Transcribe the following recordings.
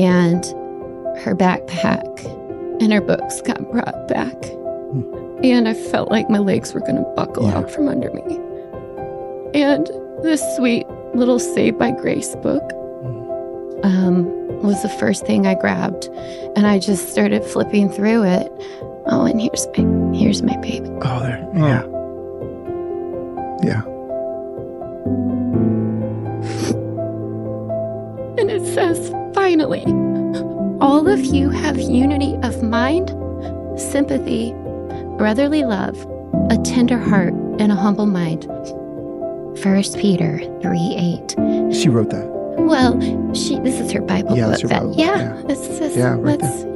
and her backpack and her books got brought back. And I felt like my legs were going to buckle out from under me. And this sweet little Saved by Grace book was the first thing I grabbed. And I just started flipping through it. Oh, and here's my baby. Oh, there. Yeah. Yeah. And it says, finally, all of you have unity of mind, sympathy, brotherly love, a tender heart, and a humble mind. 1 Peter 3:8. She wrote that. Well, this is her Bible book. That's her Bible. This is right there.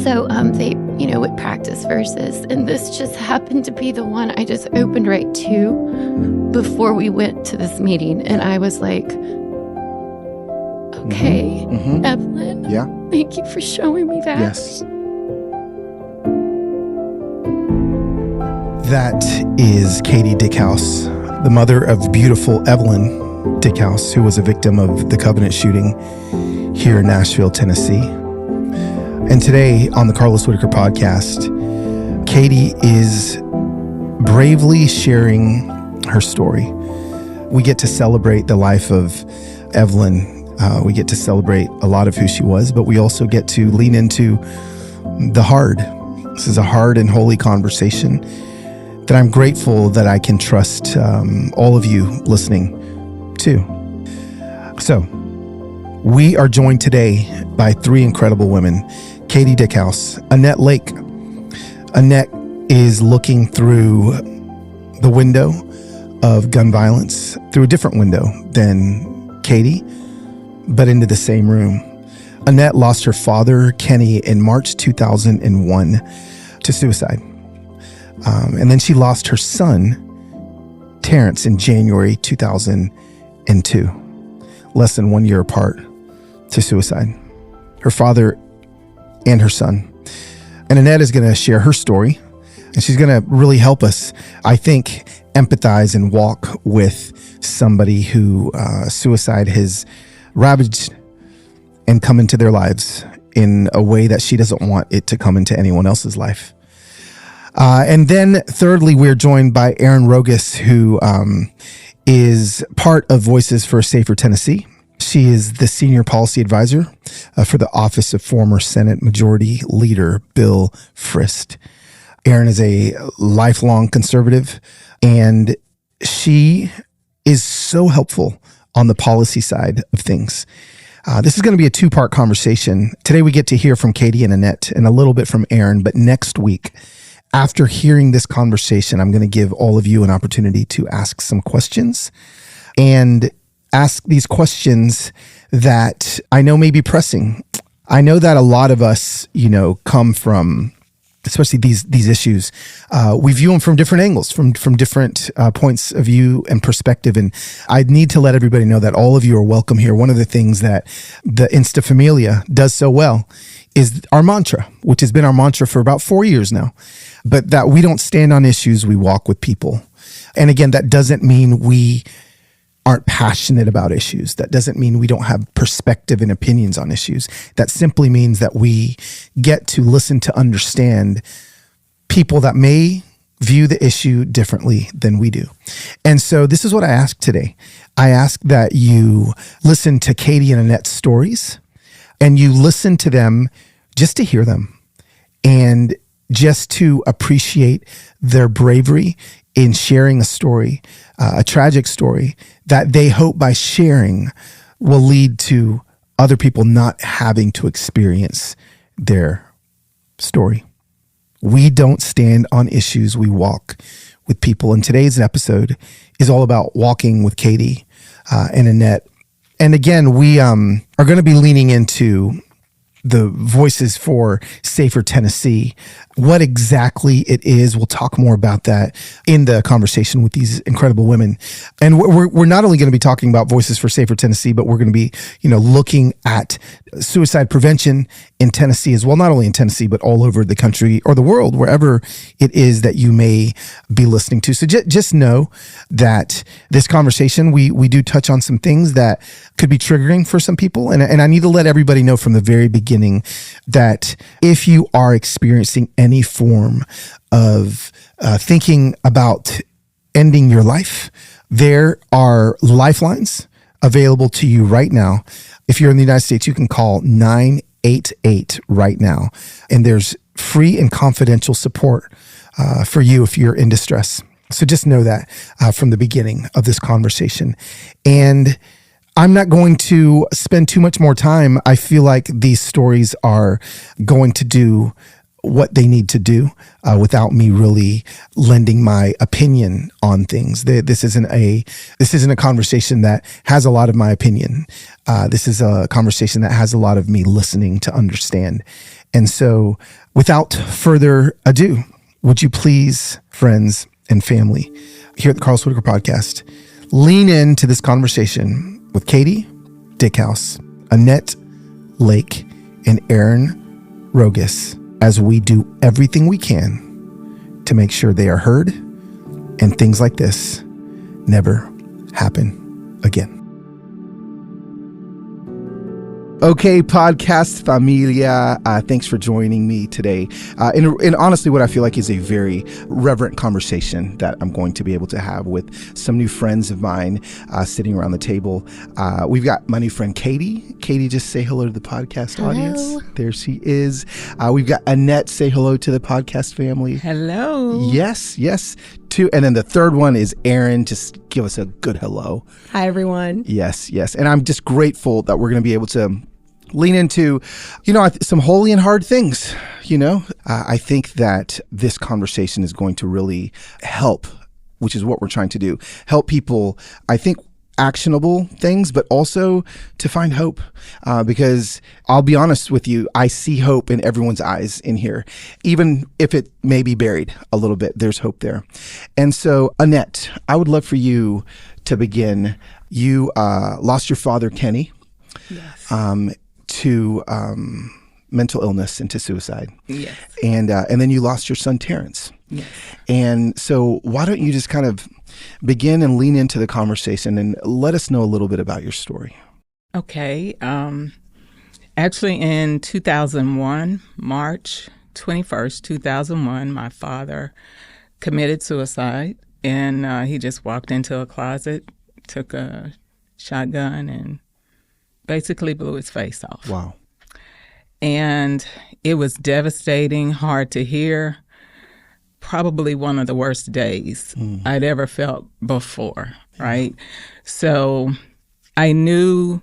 So they, would practice verses, and this just happened to be the one I just opened right to before we went to this meeting, and I was like, okay, Evelyn, thank you for showing me that. Yes. That is Katy Dieckhaus, the mother of beautiful Evelyn Dieckhaus, who was a victim of the Covenant shooting here in Nashville, Tennessee. And today on the Carlos Whittaker podcast, Katy is bravely sharing her story. We get to celebrate the life of Evelyn. We get to celebrate a lot of who she was, but we also get to lean into the hard. This is a hard and holy conversation that I'm grateful that I can trust all of you listening to. So, we are joined today by three incredible women. Katy Dieckhaus, Annette Lake. Annette is looking through the window of gun violence, through a different window than Katy, but into the same room. Annette lost her father, Kenny, in March 2001 to suicide. And then she lost her son, Terrance, in January 2002, less than 1 year apart, to suicide. Her father and her son. And Annette is going to share her story, and she's going to really help us, I think, empathize and walk with somebody who suicide has ravaged and come into their lives in a way that she doesn't want it to come into anyone else's life. And then thirdly, we're joined by Erin Rogus, who is part of Voices for a Safer Tennessee. She is the senior policy advisor for the office of former Senate Majority Leader Bill Frist. Erin is a lifelong conservative, and she is so helpful on the policy side of things. This is going to be a two-part conversation. Today we get to hear from Katy and Annette and a little bit from Erin, but next week, after hearing this conversation, I'm going to give all of you an opportunity to ask some questions and ask these questions that I know may be pressing. I know that a lot of us, come from, especially these issues, we view them from different angles, from different points of view and perspective. And I need to let everybody know that all of you are welcome here. One of the things that the Insta Familia does so well is our mantra, which has been our mantra for about 4 years now, but that we don't stand on issues, we walk with people. And again, that doesn't mean we aren't passionate about issues. That doesn't mean we don't have perspective and opinions on issues. That simply means that we get to listen to understand people that may view the issue differently than we do. And so this is what I ask today. I ask that you listen to Katy and Annette's stories, and you listen to them just to hear them and just to appreciate their bravery in sharing a story, a tragic story that they hope by sharing will lead to other people not having to experience their story. We don't stand on issues, we walk with people. And today's episode is all about walking with Katy and Annette. And again, we are going to be leaning into the Voices for Safer Tennessee. What exactly it is, we'll talk more about that in the conversation with these incredible women. And we're not only going to be talking about Voices for Safer Tennessee, but we're going to be, looking at suicide prevention in Tennessee as well, not only in Tennessee, but all over the country or the world, wherever it is that you may be listening to. So just know that this conversation, we do touch on some things that could be triggering for some people. And I need to let everybody know from the very beginning that if you are experiencing any form of thinking about ending your life, there are lifelines available to you right now. If you're in the United States, you can call 988 right now. And there's free and confidential support for you if you're in distress. So just know that from the beginning of this conversation. And I'm not going to spend too much more time. I feel like these stories are going to do what they need to do without me really lending my opinion on things. This isn't a conversation that has a lot of my opinion. This is a conversation that has a lot of me listening to understand. And so without further ado, would you please, friends and family here at the Carlos Whittaker Podcast, lean into this conversation with Katy Dieckhaus, Annette Lake, and Erin Rogus, as we do everything we can to make sure they are heard and things like this never happen again. Okay, podcast familia, thanks for joining me today. And honestly, what I feel like is a very reverent conversation that I'm going to be able to have with some new friends of mine sitting around the table. We've got my new friend, Katy. Katy, just say hello to the podcast audience. There she is. We've got Annette. Say hello to the podcast family. Hello. Yes. And then the third one is Erin. Just give us a good hello. Hi, everyone. Yes. And I'm just grateful that we're going to be able to lean into, some holy and hard things. I think that this conversation is going to really help, which is what we're trying to do. Help people, I think, actionable things, but also to find hope. Because I'll be honest with you, I see hope in everyone's eyes in here. Even if it may be buried a little bit, there's hope there. And so, Annette, I would love for you to begin. You lost your father, Kenny. Yes. To mental illness and to suicide. Yes. And then you lost your son, Terrance. Yes. And so why don't you just kind of begin and lean into the conversation and let us know a little bit about your story. Okay. Actually, in 2001, March 21st, 2001, my father committed suicide, and he just walked into a closet, took a shotgun, and basically blew his face off. Wow. And it was devastating, hard to hear, probably one of the worst days I'd ever felt before, right? So I knew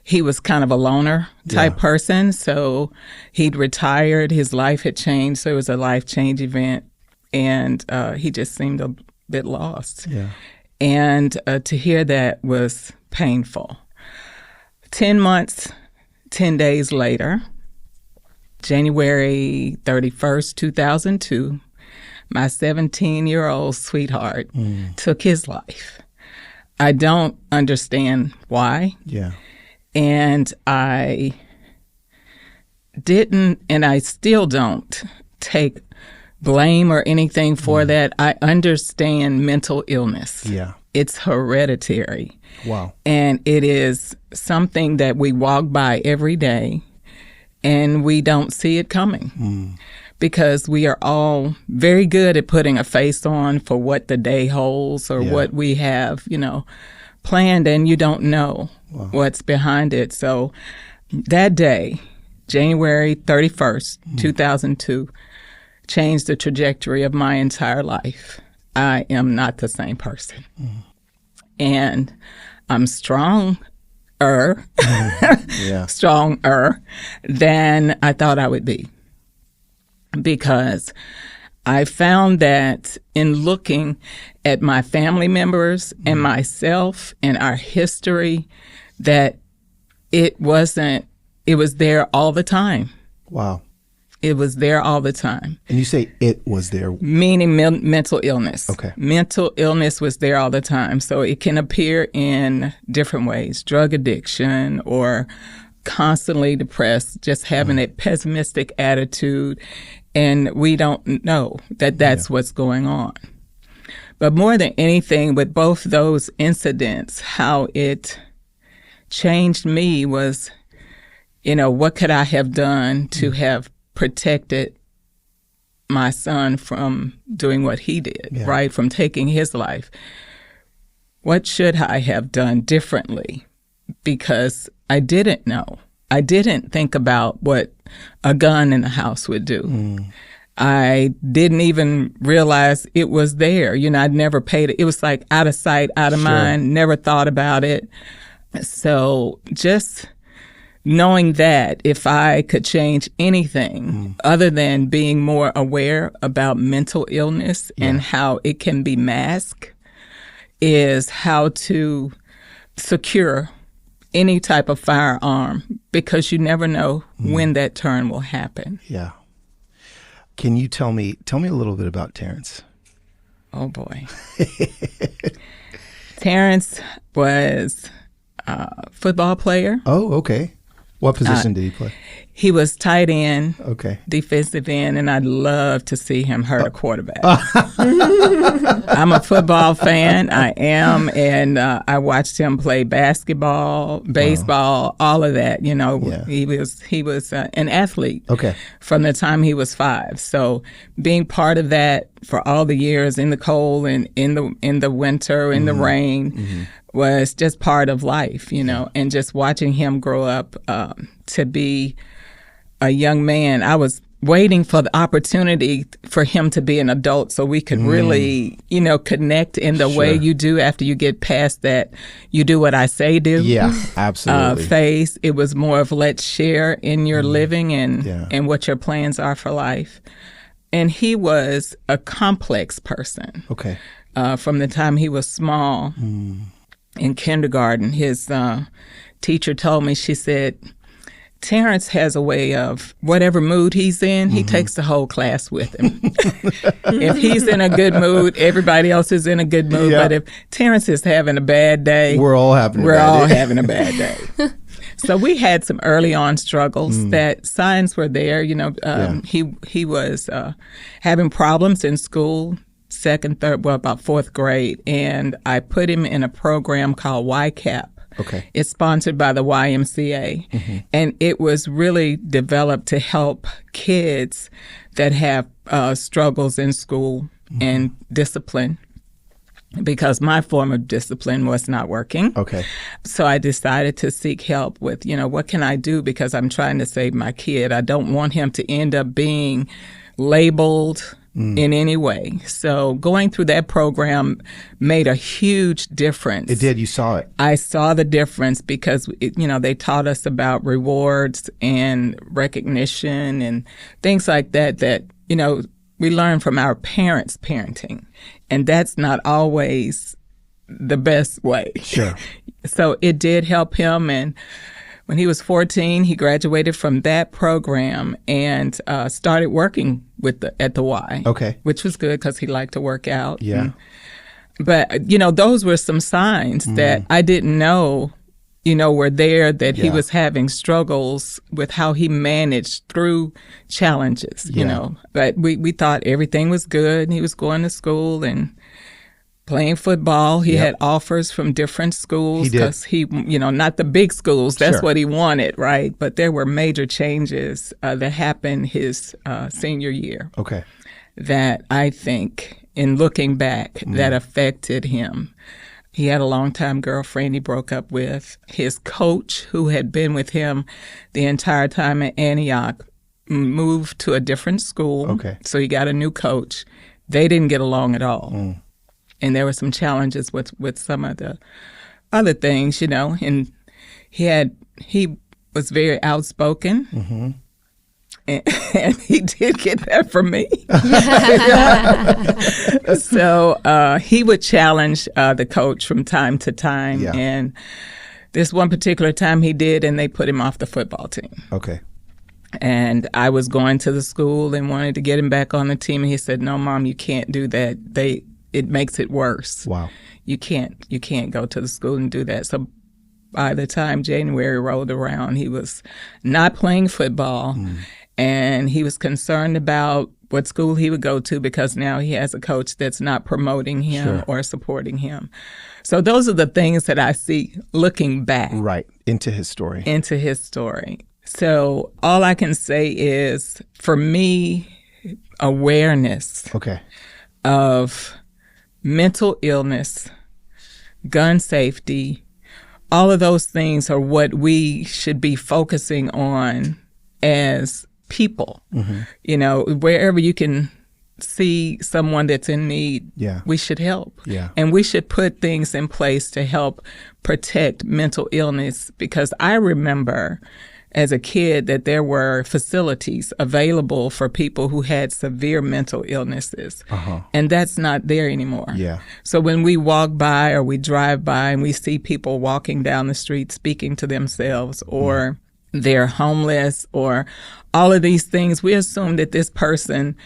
he was kind of a loner type person. So he'd retired, his life had changed, so it was a life-change event, and he just seemed a bit lost. Yeah. And to hear that was painful. 10 months, 10 days later, January 31st, 2002, my 17-year-old sweetheart took his life. I don't understand why. Yeah. And I didn't, and I still don't take blame or anything for that. I understand mental illness. Yeah. It's hereditary. Wow. And it is something that we walk by every day and we don't see it coming because we are all very good at putting a face on for what the day holds or what we have, planned, and you don't know what's behind it. So that day, January 31st, 2002, changed the trajectory of my entire life. I am not the same person. And I'm stronger than I thought I would be. Because I found that in looking at my family members and myself and our history, that it wasn't it was there all the time. Wow. It was there all the time. And you say it was there. Meaning mental illness. Okay. Mental illness was there all the time. So it can appear in different ways. Drug addiction, or constantly depressed, just having a pessimistic attitude. And we don't know that that's what's going on. But more than anything, with both those incidents, how it changed me was, what could I have done to have protected my son from doing what he did, right? From taking his life. What should I have done differently? Because I didn't know. I didn't think about what a gun in the house would do. I didn't even realize it was there. I'd never paid it. It was like out of sight, out of mind, never thought about it. So just knowing that if I could change anything other than being more aware about mental illness and how it can be masked, is how to secure any type of firearm, because you never know when that turn will happen. Yeah. Can you tell me a little bit about Terrance? Oh boy. Terrance was a football player. Oh, okay. What position did he play? He was tight end, defensive end, and I'd love to see him hurt a quarterback. I'm a football fan. I am, and I watched him play basketball, baseball, all of that. He was an athlete. From the time he was 5. So being part of that for all the years in the cold and in the winter, in the rain. Was just part of life, and just watching him grow up to be a young man. I was waiting for the opportunity for him to be an adult so we could really, connect in the way you do after you get past that you do what I say do. Yeah, absolutely. Phase. It was more of let's share in your living and what your plans are for life. And he was a complex person. From the time he was small. In kindergarten, his teacher told me, she said, Terrance has a way of whatever mood he's in, he takes the whole class with him. If he's in a good mood, everybody else is in a good mood. But if Terrance is having a bad day, we're all having a bad day. So we had some early on struggles that signs were there. He was having problems in school. Second, third, about 4th grade, and I put him in a program called YCAP. It's sponsored by the YMCA, and it was really developed to help kids that have struggles in school and discipline, because my form of discipline was not working. So I decided to seek help with, what can I do, because I'm trying to save my kid. I don't want him to end up being labeled in any way. So going through that program made a huge difference. It did. You saw it. I saw the difference because, they taught us about rewards and recognition and things like that, we learn from our parents' parenting. And that's not always the best way. So it did help him. And when he was 14, he graduated from that program and started working at the Y. Which was good because he liked to work out. But, those were some signs that I didn't know, were there, that he was having struggles with how he managed through challenges, But we thought everything was good. He was going to school and playing football. He had offers from different schools because he, not the big schools. That's what he wanted, right? But there were major changes that happened his senior year. That I think, in looking back, that affected him. He had a longtime girlfriend he broke up with. His coach, who had been with him the entire time at Antioch, moved to a different school. So he got a new coach. They didn't get along at all. And there were some challenges with some of the other things, and he was very outspoken. And he did get that from me. So he would challenge the coach from time to time. And This one particular time he did, and they put him off the football team. Okay. And I was going to the school and wanted to get him back on the team. And he said, "No, Mom, you can't do that. It makes it worse. Wow. You can't go to the school and do that." So by the time January rolled around, he was not playing football, and he was concerned about what school he would go to because now he has a coach that's not promoting him or supporting him. So those are the things that I see looking back. Right. Into his story. So all I can say is, for me, awareness of mental illness, gun safety, all of those things are what we should be focusing on as people. You know, wherever you can see someone that's in need, we should help. And we should put things in place to help protect mental illness, because I remember as a kid that there were facilities available for people who had severe mental illnesses. And that's not there anymore. So when we walk by or we drive by and we see people walking down the street speaking to themselves, or they're homeless, or all of these things, we assume that this person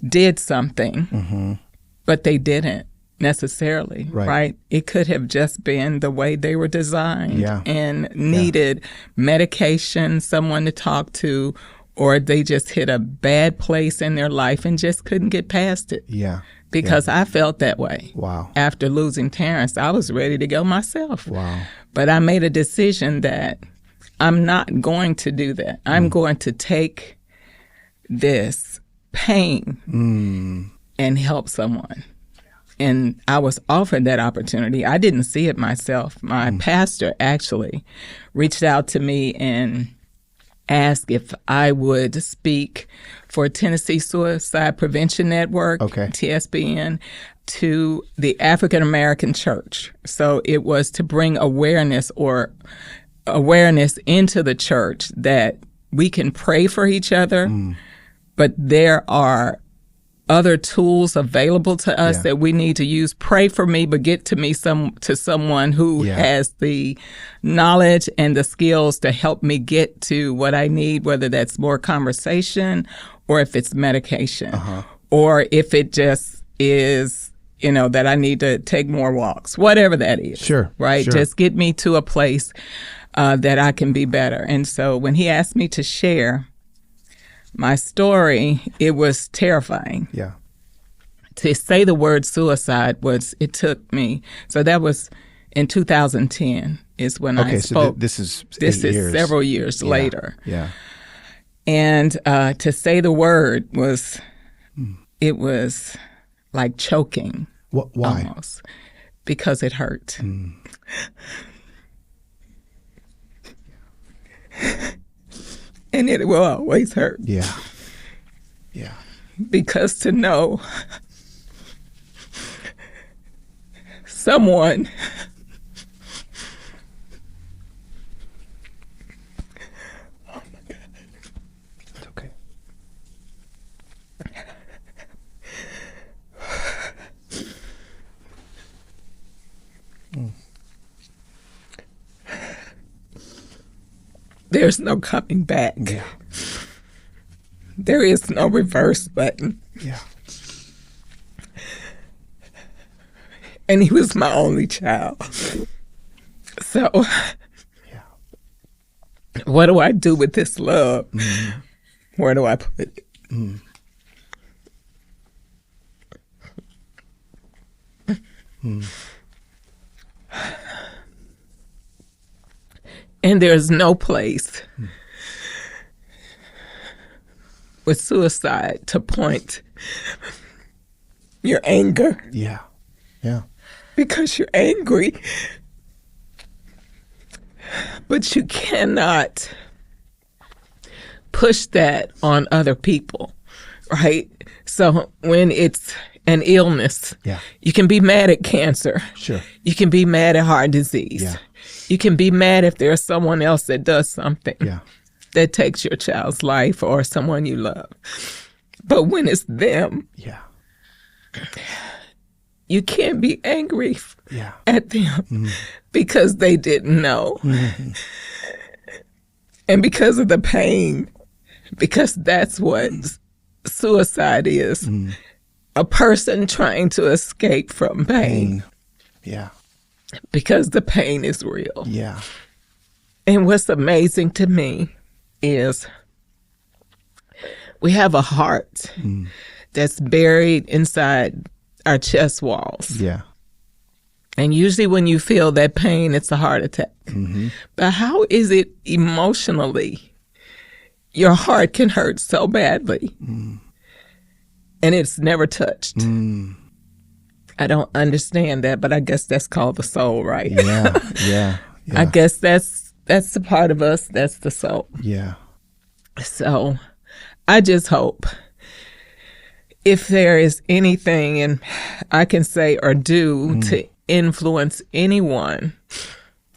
did something, but they didn't necessarily, right? It could have just been the way they were designed and needed medication, someone to talk to, or they just hit a bad place in their life and just couldn't get past it. Because I felt that way. After losing Terrance, I was ready to go myself. But I made a decision that I'm not going to do that. I'm going to take this pain and help someone. And I was offered that opportunity. I didn't see it myself. My pastor actually reached out to me and asked if I would speak for Tennessee Suicide Prevention Network, TSPN, to the African American Church. So it was to bring awareness into the church that we can pray for each other, but there are other tools available to us that we need to use. Pray for me, but get to me to someone who has the knowledge and the skills to help me get to what I need, whether that's more conversation or if it's medication or if it just is, you know, that I need to take more walks, whatever that is. Just get me to a place that I can be better. And so when he asked me to share my story, it was terrifying. To say the word suicide it took me. So that was in 2010 is when I spoke. So this is several years later. And to say the word it was like choking. Why? Almost. Because it hurt. And it will always hurt. Because to know someone oh my God. It's okay. There's no coming back. There is no reverse button. And he was my only child. So, what do I do with this love? Where do I put it? And there's no place with suicide to point your anger. Because you're angry. But you cannot push that on other people, right? So when it's an illness, you can be mad at cancer. You can be mad at heart disease. You can be mad if there's someone else that does something that takes your child's life or someone you love. But when it's them, you can't be angry at them. because they didn't know. Mm-hmm. And because of the pain, because that's what suicide is. Mm. A person trying to escape from pain. Yeah. Because the pain is real. Yeah. And what's amazing to me is we have a heart that's buried inside our chest walls. Yeah. And usually when you feel that pain, it's a heart attack. Mm-hmm. But how is it emotionally? Your heart can hurt so badly. And it's never touched. I don't understand that, but I guess that's called the soul, right? Yeah. I guess that's the part of us, that's the soul. Yeah. So I just hope if there is anything and I can say or do to influence anyone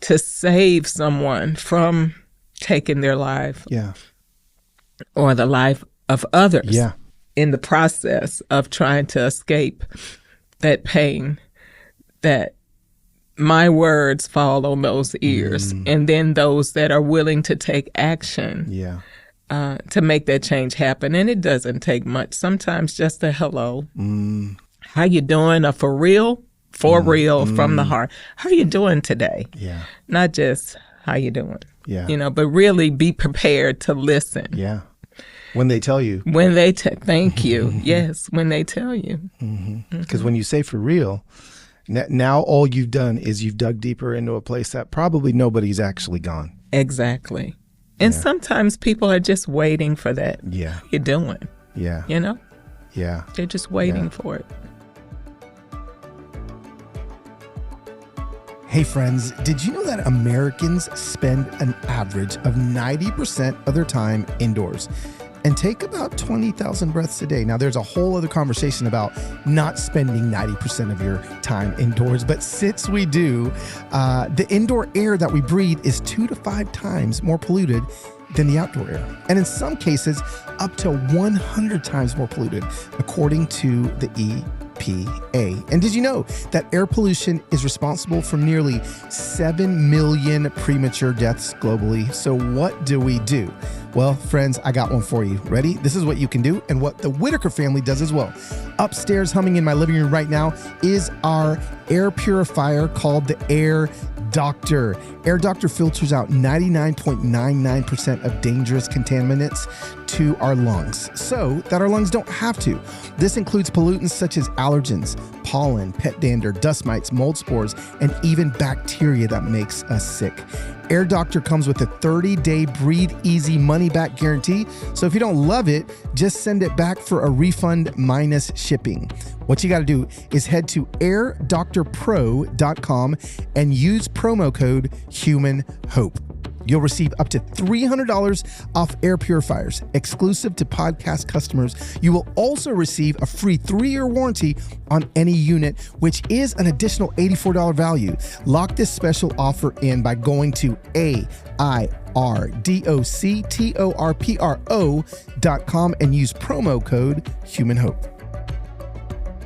to save someone from taking their life or the life of others in the process of trying to escape that pain, that my words fall on those ears, and then those that are willing to take action to make that change happen. And it doesn't take much. Sometimes just a hello. How you doing? A for real from the heart. How you doing today? Yeah. Not just how you doing. Yeah. But really be prepared to listen. Yeah. When they tell you. Thank you. Yes, when they tell you. Because when you say for real, now all you've done is you've dug deeper into a place that probably nobody's actually gone. Exactly. And sometimes people are just waiting for that. Yeah. How you doing? Yeah. Yeah. They're just waiting for it. Hey friends, did you know that Americans spend an average of 90% of their time indoors and take about 20,000 breaths a day? Now, there's a whole other conversation about not spending 90% of your time indoors, but since we do, the indoor air that we breathe is 2 to 5 times more polluted than the outdoor air. And in some cases, up to 100 times more polluted, according to the EPA. And did you know that air pollution is responsible for nearly 7 million premature deaths globally? So what do we do? Well, friends, I got one for you. Ready? This is what you can do and what the Whittaker family does as well. Upstairs, humming in my living room right now, is our air purifier called the Air Doctor. Air Doctor filters out 99.99% of dangerous contaminants to our lungs so that our lungs don't have to. This includes pollutants such as allergens, pollen, pet dander, dust mites, mold spores, and even bacteria that makes us sick. Air Doctor comes with a 30-day breathe easy money back guarantee. So if you don't love it, just send it back for a refund minus shipping. What you got to do is head to airdoctorpro.com and use promo code HUMANHOPE. You'll receive up to $300 off air purifiers exclusive to podcast customers. You will also receive a free 3-year warranty on any unit, which is an additional $84 value. Lock this special offer in by going to airdoctorpro.com and use promo code HUMANHOPE.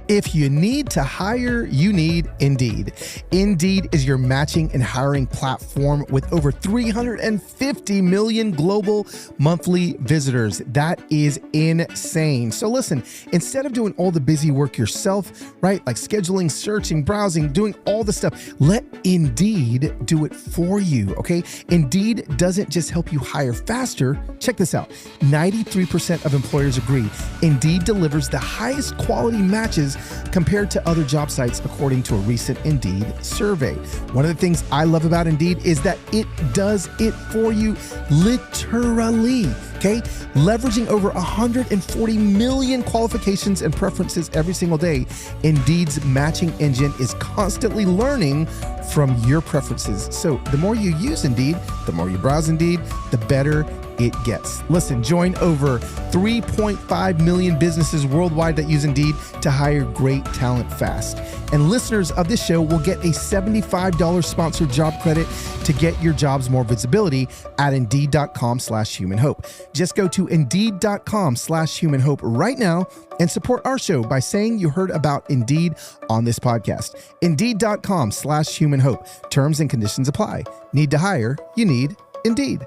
If you need to hire, you need Indeed. Indeed is your matching and hiring platform with over 350 million global monthly visitors. That is insane. So listen, instead of doing all the busy work yourself, right, like scheduling, searching, browsing, doing all the stuff, let Indeed do it for you, okay? Indeed doesn't just help you hire faster. Check this out. 93% of employers agree Indeed delivers the highest quality matches compared to other job sites, according to a recent Indeed survey. One of the things I love about Indeed is that it does it for you literally, okay? Leveraging over 140 million qualifications and preferences every single day, Indeed's matching engine is constantly learning from your preferences. So the more you use Indeed, the more you browse Indeed, the better it gets. Listen, join over 3.5 million businesses worldwide that use Indeed to hire great talent fast. And listeners of this show will get a $75 sponsored job credit to get your jobs more visibility at Indeed.com/humanhope. Just go to Indeed.com/humanhope right now and support our show by saying you heard about Indeed on this podcast. Indeed.com/humanhope. Terms and conditions apply. Need to hire? You need Indeed.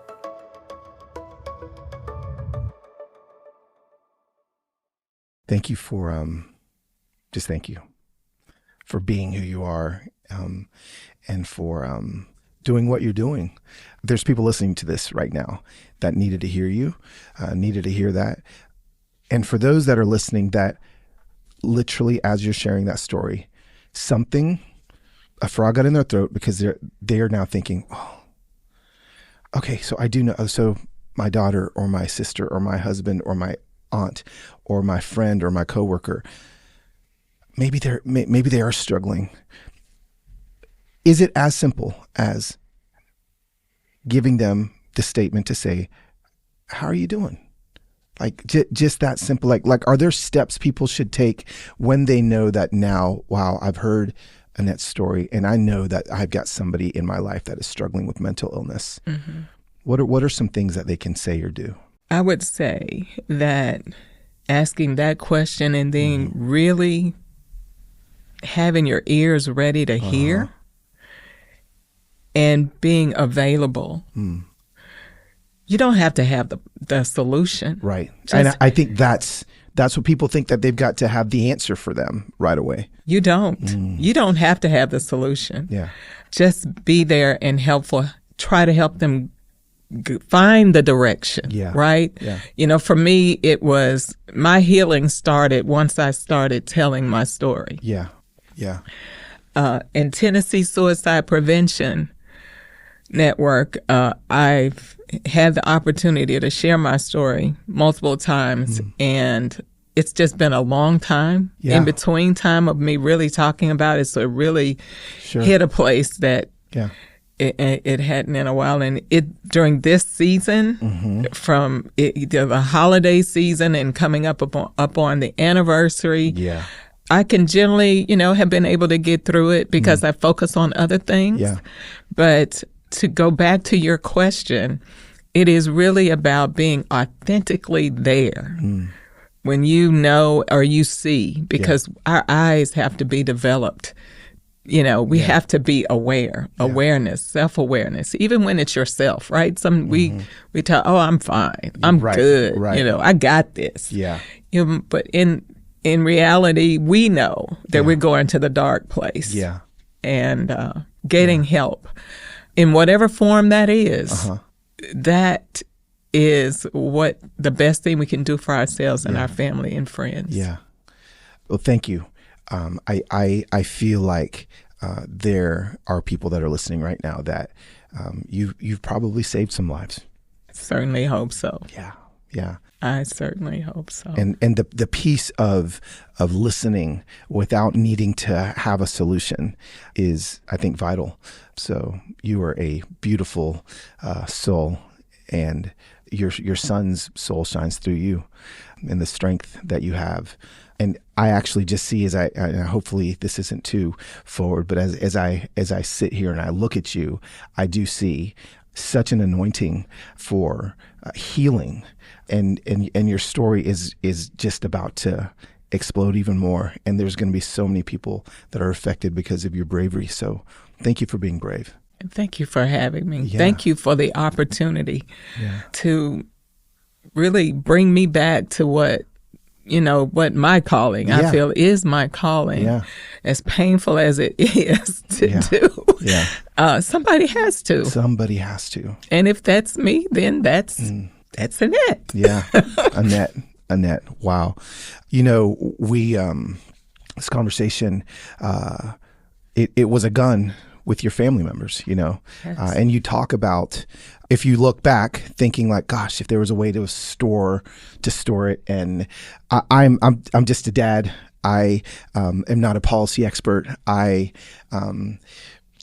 Thank you for, thank you for being who you are, and for doing what you're doing. There's people listening to this right now that needed to hear you, needed to hear that. And for those that are listening that literally, as you're sharing that story, a frog got in their throat because they are now thinking, oh, okay, so I do know, so my daughter or my sister or my husband or my aunt or my friend or my coworker, maybe they are struggling. Is it as simple as giving them the statement to say, how are you doing? Like just that simple, like, are there steps people should take when they know that now, wow, I've heard Annette's story and I know that I've got somebody in my life that is struggling with mental illness. Mm-hmm. What are some things that they can say or do? I would say that asking that question and then really having your ears ready to hear and being available. You don't have to have the solution. Right. And I think that's what people think, that they've got to have the answer for them right away. You don't. You don't have to have the solution. Yeah. Just be there and helpful. Try to help them find the direction. Yeah. Right? Yeah. You know, for me, it was my healing started once I started telling my story. Yeah. Yeah. In Tennessee Suicide Prevention Network, I've had the opportunity to share my story multiple times, and it's just been a long time in between time of me really talking about it. So it really hit a place that it hadn't in a while. And during this season, from the holiday season and coming up on the anniversary, I can generally, have been able to get through it because I focus on other things. Yeah. But to go back to your question, it is really about being authentically there when you know or you see, because our eyes have to be developed. We have to be awareness, self-awareness, even when it's yourself, right? We tell, oh, I'm fine. I'm good. Right. I got this. Yeah. But in reality, we know that we're going to the dark place. Yeah. And getting help in whatever form that is, that is what the best thing we can do for ourselves and our family and friends. Yeah. Well, thank you. I feel like there are people that are listening right now that you've probably saved some lives. Certainly hope so. Yeah. Yeah. I certainly hope so. And the piece of listening without needing to have a solution is, I think, vital. So you are a beautiful soul, and your son's soul shines through you and the strength that you have. And I actually just see, and hopefully this isn't too forward, but as I sit here and I look at you, I do see such an anointing for healing, and your story is just about to explode even more. And there's going to be so many people that are affected because of your bravery. So thank you for being brave. And thank you for having me. Yeah. Thank you for the opportunity to really bring me back to what my calling, I feel, is my calling. Yeah. As painful as it is to do. Yeah. Somebody has to. Somebody has to. And if that's me, then that's Annette. Yeah. Annette. Wow. We, this conversation, it was a gun with your family members, Yes. And you talk about, if you look back thinking like, gosh, if there was a way to store it. And I'm just a dad. I am not a policy expert. I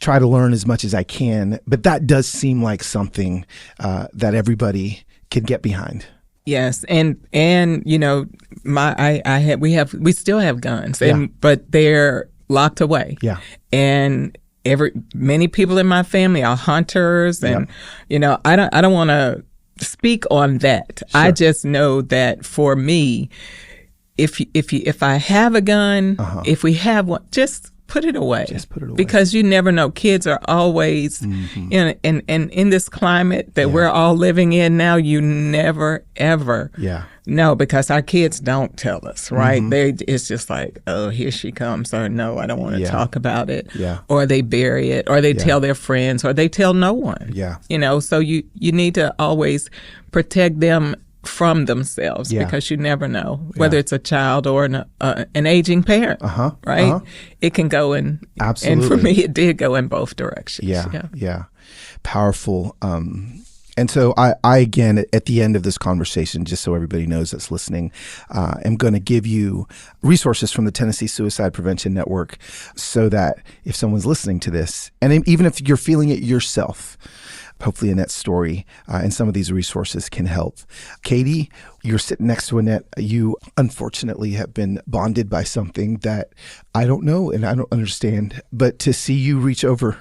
try to learn as much as I can, but that does seem like something that everybody can get behind. Yes, and we still have guns, but they're locked away. Yeah, and many people in my family are hunters, and I don't want to speak on that. Sure. I just know that for me, if I have a gun, if we have one, just put it away. Just put it away. Because you never know. Kids are always in this climate that we're all living in now. You never ever know, because our kids don't tell us, right? It's just like, oh, here she comes, or no, I don't want to talk about it, or they bury it, or they tell their friends, or they tell no one. So you need to always protect them from themselves, because you never know whether it's a child or an aging parent, right? It can go in. Absolutely. And for me, it did go in both directions. Powerful. And so I again, at the end of this conversation, just so everybody knows that's listening, am going to give you resources from the Tennessee Suicide Prevention Network, so that if someone's listening to this, and even if you're feeling it yourself, hopefully Annette's story and some of these resources can help. Katy, you're sitting next to Annette. You unfortunately have been bonded by something that I don't know and I don't understand. But to see you reach over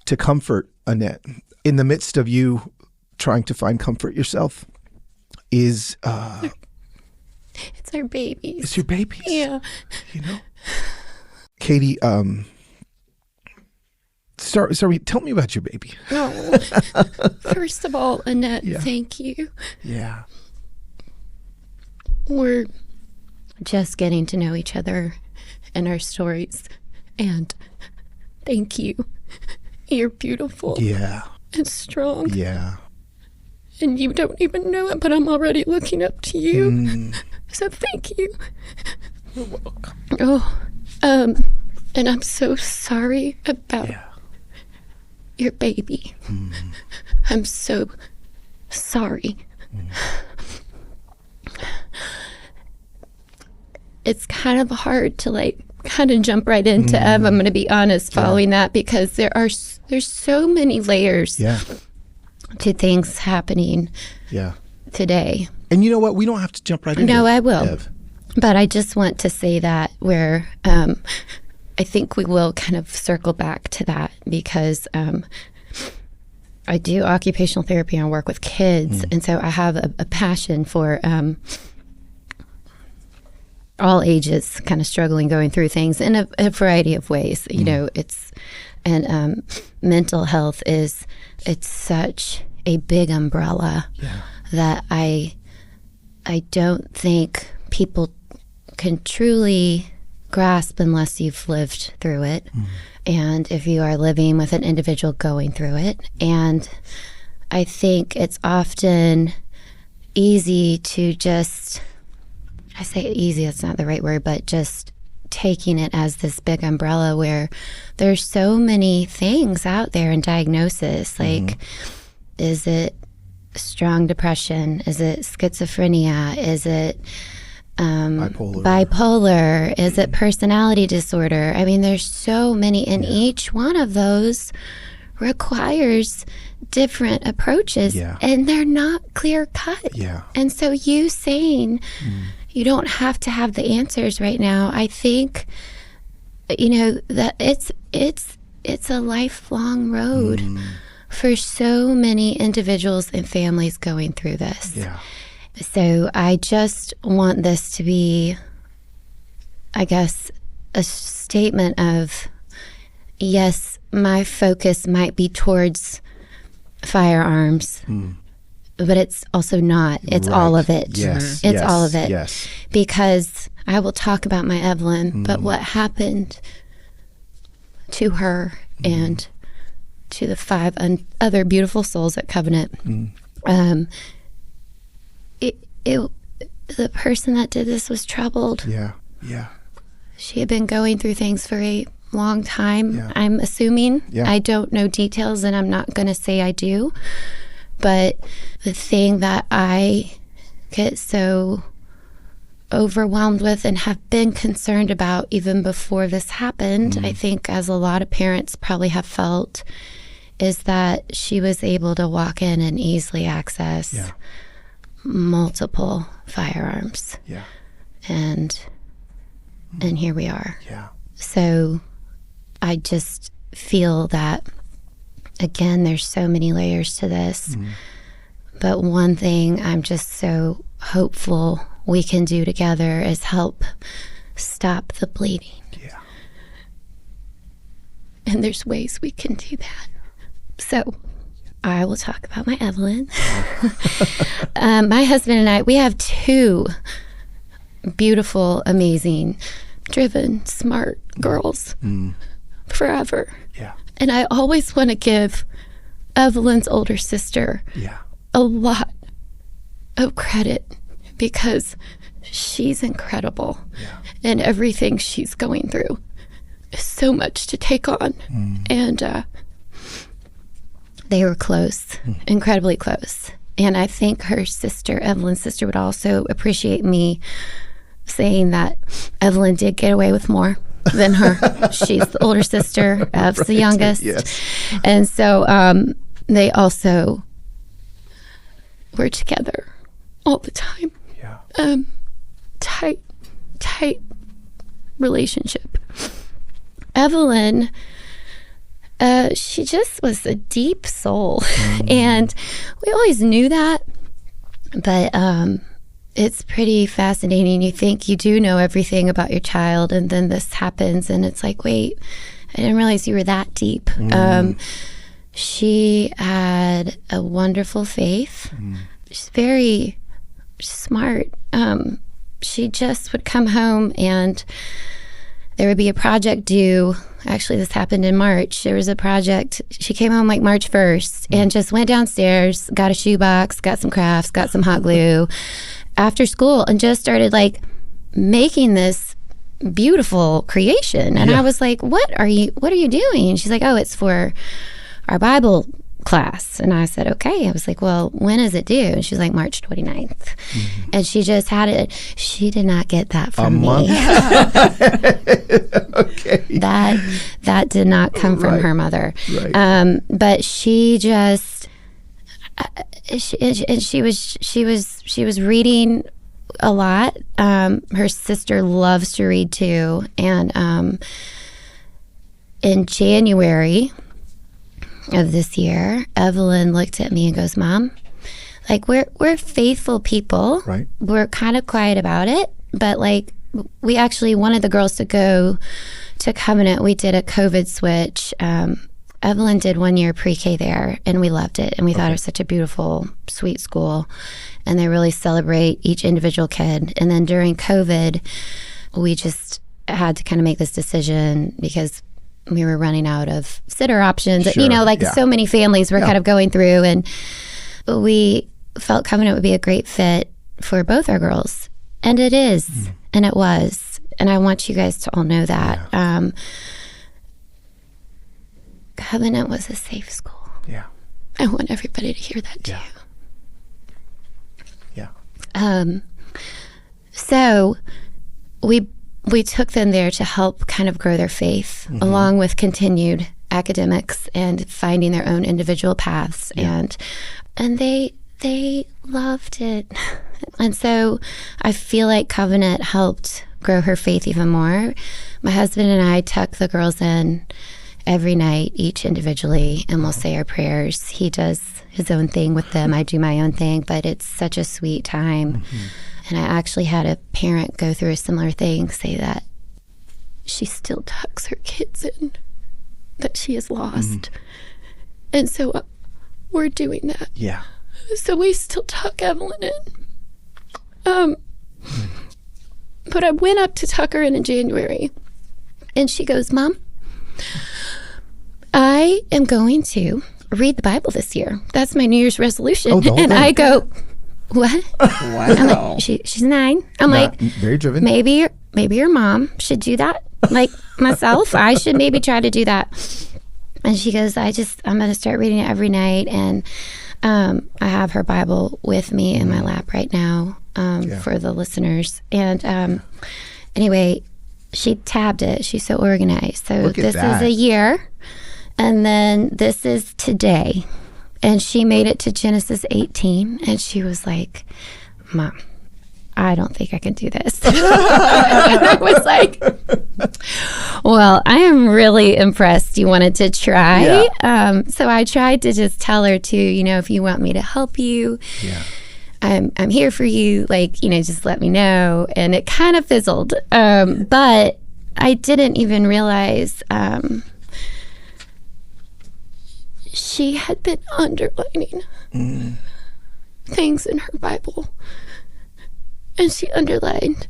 to comfort Annette in the midst of you trying to find comfort yourself is... It's our babies. It's your babies. Yeah. Katy, Sorry, tell me about your baby. Oh, first of all, Annette, thank you. Yeah. We're just getting to know each other and our stories. And thank you. You're beautiful. Yeah. And strong. Yeah. And you don't even know it, but I'm already looking up to you. So thank you. You're welcome. Oh, and I'm so sorry about your baby. I'm so sorry. It's kind of hard to kind of jump right into Ev. I'm going to be honest following that, because there's so many layers to things happening today. And you know what? We don't have to jump right into it. No, I will. Ev. But I just want to say that where I think we will kind of circle back to that, because I do occupational therapy and I work with kids. And so I have a passion for all ages kind of struggling, going through things in a variety of ways. You know, mental health it's such a big umbrella that I don't think people can truly grasp unless you've lived through it. And if you are living with an individual going through it. And I think it's often easy to just, I say easy, that's not the right word, but just taking it as this big umbrella where there's so many things out there in diagnosis. Like, is it strong depression? Is it schizophrenia? Is it bipolar? Is it personality disorder? I mean, there's so many, and each one of those requires different approaches, and they're not clear cut. And so you saying you don't have to have the answers right now, I think, that it's a lifelong road for so many individuals and families going through this. So I just want this to be, I guess, a statement of, yes, my focus might be towards firearms, but it's also not. It's all of it. It's all of it. Because I will talk about my Evelyn, but what happened to her and to the 5 other beautiful souls at Covenant, the person that did this was troubled. She had been going through things for a long time, I'm assuming. I don't know details, and I'm not going to say I do. But the thing that I get so overwhelmed with and have been concerned about even before this happened, I think, as a lot of parents probably have felt, is that she was able to walk in and easily access multiple firearms. And here we are. So I just feel that, again, there's so many layers to this, But one thing I'm just so hopeful we can do together is help stop the bleeding. Yeah. And there's ways we can do that. So I will talk about my Evelyn. My husband and I, we have 2 beautiful, amazing, driven, smart girls forever. Yeah. And I always want to give Evelyn's older sister a lot of credit because she's incredible. And everything she's going through is so much to take on. And they were close, incredibly close. And I think her sister, Evelyn's sister, would also appreciate me saying that Evelyn did get away with more than her. She's the older sister, Ev's the youngest. Yes. And so they also were together all the time. Yeah. Tight relationship. Evelyn, she just was a deep soul. And we always knew that. But it's pretty fascinating. You think you do know everything about your child, and then this happens, and it's like, wait, I didn't realize you were that deep. She had a wonderful faith. She's very smart. She just would come home and there would be a project due. Actually, this happened in March. There was a project. She came home like March 1st and just went downstairs, got a shoebox, got some crafts, got some hot glue after school, and just started like making this beautiful creation. And I was like, what are you doing? And she's like, oh, it's for our Bible class. And I said, okay. I was like, well, when is it due? And she's like, March 29th. And she just had it. She did not get that from me. Okay. That did not come from her mother. Right. But she just, she was reading a lot. Her sister loves to read too. And in January of this year, Evelyn looked at me and goes, Mom, like we're faithful people. Right. We're kind of quiet about it, but like we actually wanted the girls to go to Covenant. We did a COVID switch. Evelyn did 1 year pre-K there, and we loved it, and we thought it was such a beautiful, sweet school, and they really celebrate each individual kid. And then during COVID, we just had to kind of make this decision because we were running out of sitter options. Sure, so many families were kind of going through, and we felt Covenant would be a great fit for both our girls. And it is, and it was. And I want you guys to all know that. Yeah. Covenant was a safe school. Yeah. I want everybody to hear that too. Yeah. So we took them there to help kind of grow their faith, along with continued academics and finding their own individual paths. Yeah. And they loved it. And so I feel like Covenant helped grow her faith even more. My husband and I tuck the girls in every night, each individually, and we'll say our prayers. He does his own thing with them. I do my own thing, but it's such a sweet time. And I actually had a parent go through a similar thing, say that she still tucks her kids in, that she has lost. And so we're doing that. Yeah. So we still tuck Evelyn in. But I went up to tuck her in January, and she goes, Mom, I am going to read the Bible this year. That's my New Year's resolution. And I go, what? Wow. I'm like, she's 9. I'm like, very driven. Maybe your mom should do that. Like myself, I should maybe try to do that. And she goes, I'm going to start reading it every night. And I have her Bible with me in my lap right now for the listeners. And anyway, she tabbed it. She's so organized. So this is a year. And then this is today. And she made it to Genesis 18. And she was like, Mom, I don't think I can do this. And I was like, well, I am really impressed you wanted to try. Yeah. So I tried to just tell her to, if you want me to help you, I'm here for you. Like, just let me know. And it kind of fizzled. But I didn't even realize she had been underlining things in her Bible. And she underlined,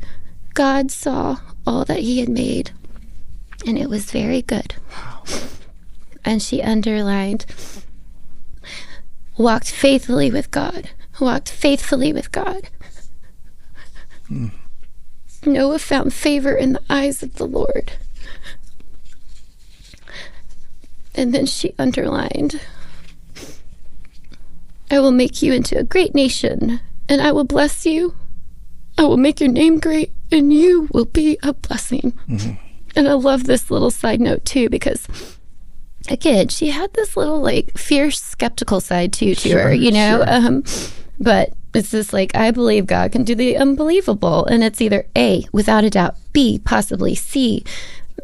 God saw all that he had made, and it was very good. Wow. And she underlined, walked faithfully with God. Noah found favor in the eyes of the Lord. And then she underlined, I will make you into a great nation, and I will bless you. I will make your name great, and you will be a blessing. Mm-hmm. And I love this little side note, too, because, again, she had this little, fierce, skeptical side, too, to her, Sure. But it's just I believe God can do the unbelievable. And it's either A, without a doubt, B, possibly, C,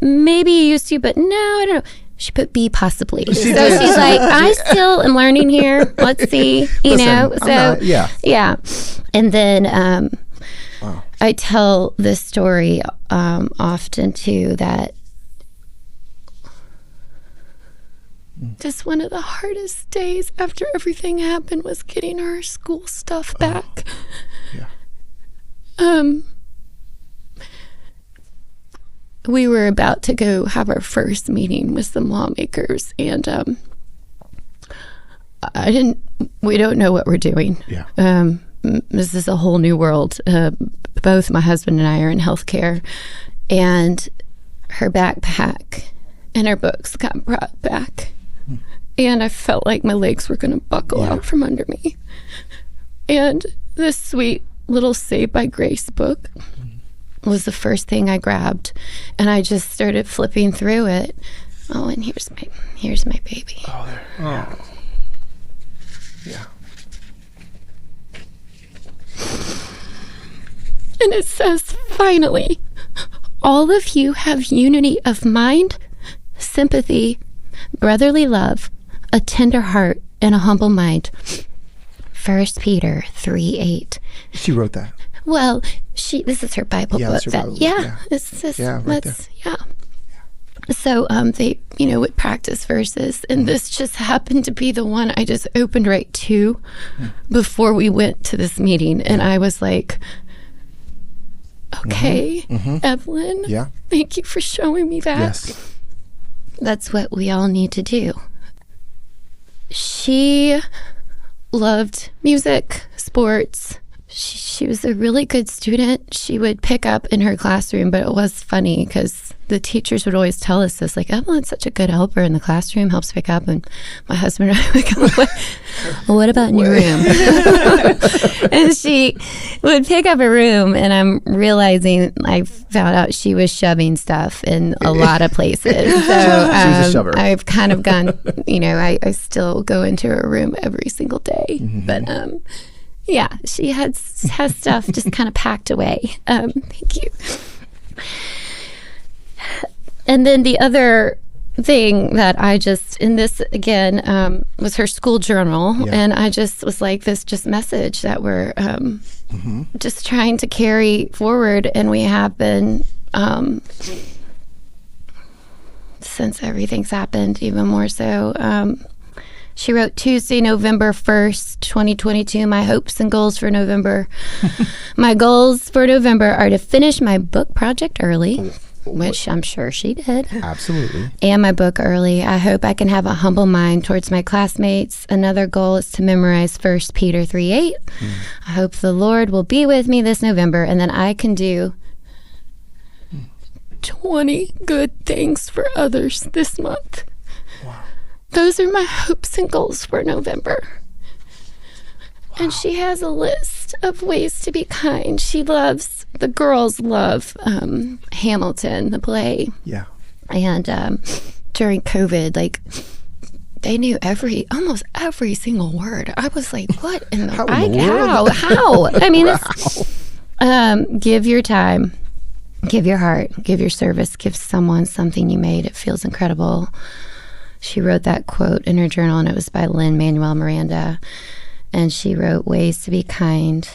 maybe you used to, but no, I don't know. She put B, possibly. She's like, I still am learning here. Let's see, Yeah. And then wow. I tell this story often, too, that just one of the hardest days after everything happened was getting her school stuff back. We were about to go have our first meeting with some lawmakers, and we don't know what we're doing. This is a whole new world. Both my husband and I are in healthcare, and her backpack and her books got brought back. And I felt like my legs were going to buckle out from under me. And this sweet little Saved by Grace book was the first thing I grabbed, and I just started flipping through it. Oh, and here's my baby. Oh, there. Oh. Yeah. And it says, finally, all of you have unity of mind, sympathy, brotherly love, a tender heart, and a humble mind. 1 Peter 3:8. She wrote that. Well, this is her Bible book. That's her Bible book. It's just, right there. So they, would practice verses, and this just happened to be the one I just opened right to before we went to this meeting, and I was like, okay, Evelyn, thank you for showing me that. Yes. That's what we all need to do. She loved music, sports. She was a really good student. She would pick up in her classroom, but it was funny because the teachers would always tell us this, Evelyn's such a good helper in the classroom, helps pick up. And my husband and I would go, well, what about in your room? And she would pick up a room, and I'm realizing I found out she was shoving stuff in a lot of places. So she was a shover. I've kind of gone, I still go into her room every single day. But she has stuff just kind of packed away. Thank you. And then the other thing that I just, in this again, was her school journal. And I just was like, this just message that we're just trying to carry forward. And we have been, since everything's happened, even more so. She wrote Tuesday, November 1st, 2022, my hopes and goals for November. My goals for November are to finish my book project early, which I'm sure she did. Absolutely. And my book early. I hope I can have a humble mind towards my classmates. Another goal is to memorize 1 Peter 3:8. I hope the Lord will be with me this November, and then I can do 20 good things for others this month. Wow. Those are my hopes and goals for November. Wow. And she has a list of ways to be kind. The girls love Hamilton, the play. Yeah. And during COVID, they knew almost every single word. I was like, what in the world? How? I mean, Give your time, give your heart, give your service, give someone something you made. It feels incredible. She wrote that quote in her journal, and it was by Lin-Manuel Miranda. And she wrote, ways to be kind.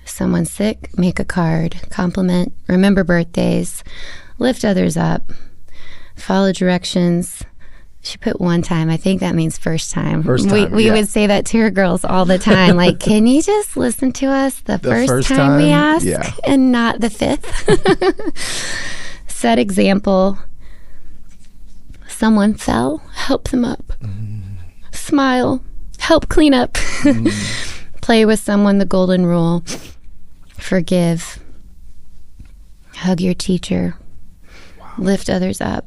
Someone's sick, make a card, compliment, remember birthdays, lift others up, follow directions. She put one time. I think that means first time. We would say that to her girls all the time. Like, can you just listen to us the first time we ask and not the fifth? Set example. Someone fell, help them up. Smile, help clean up. Play with someone, the golden rule. Forgive. Hug your teacher. Wow. Lift others up.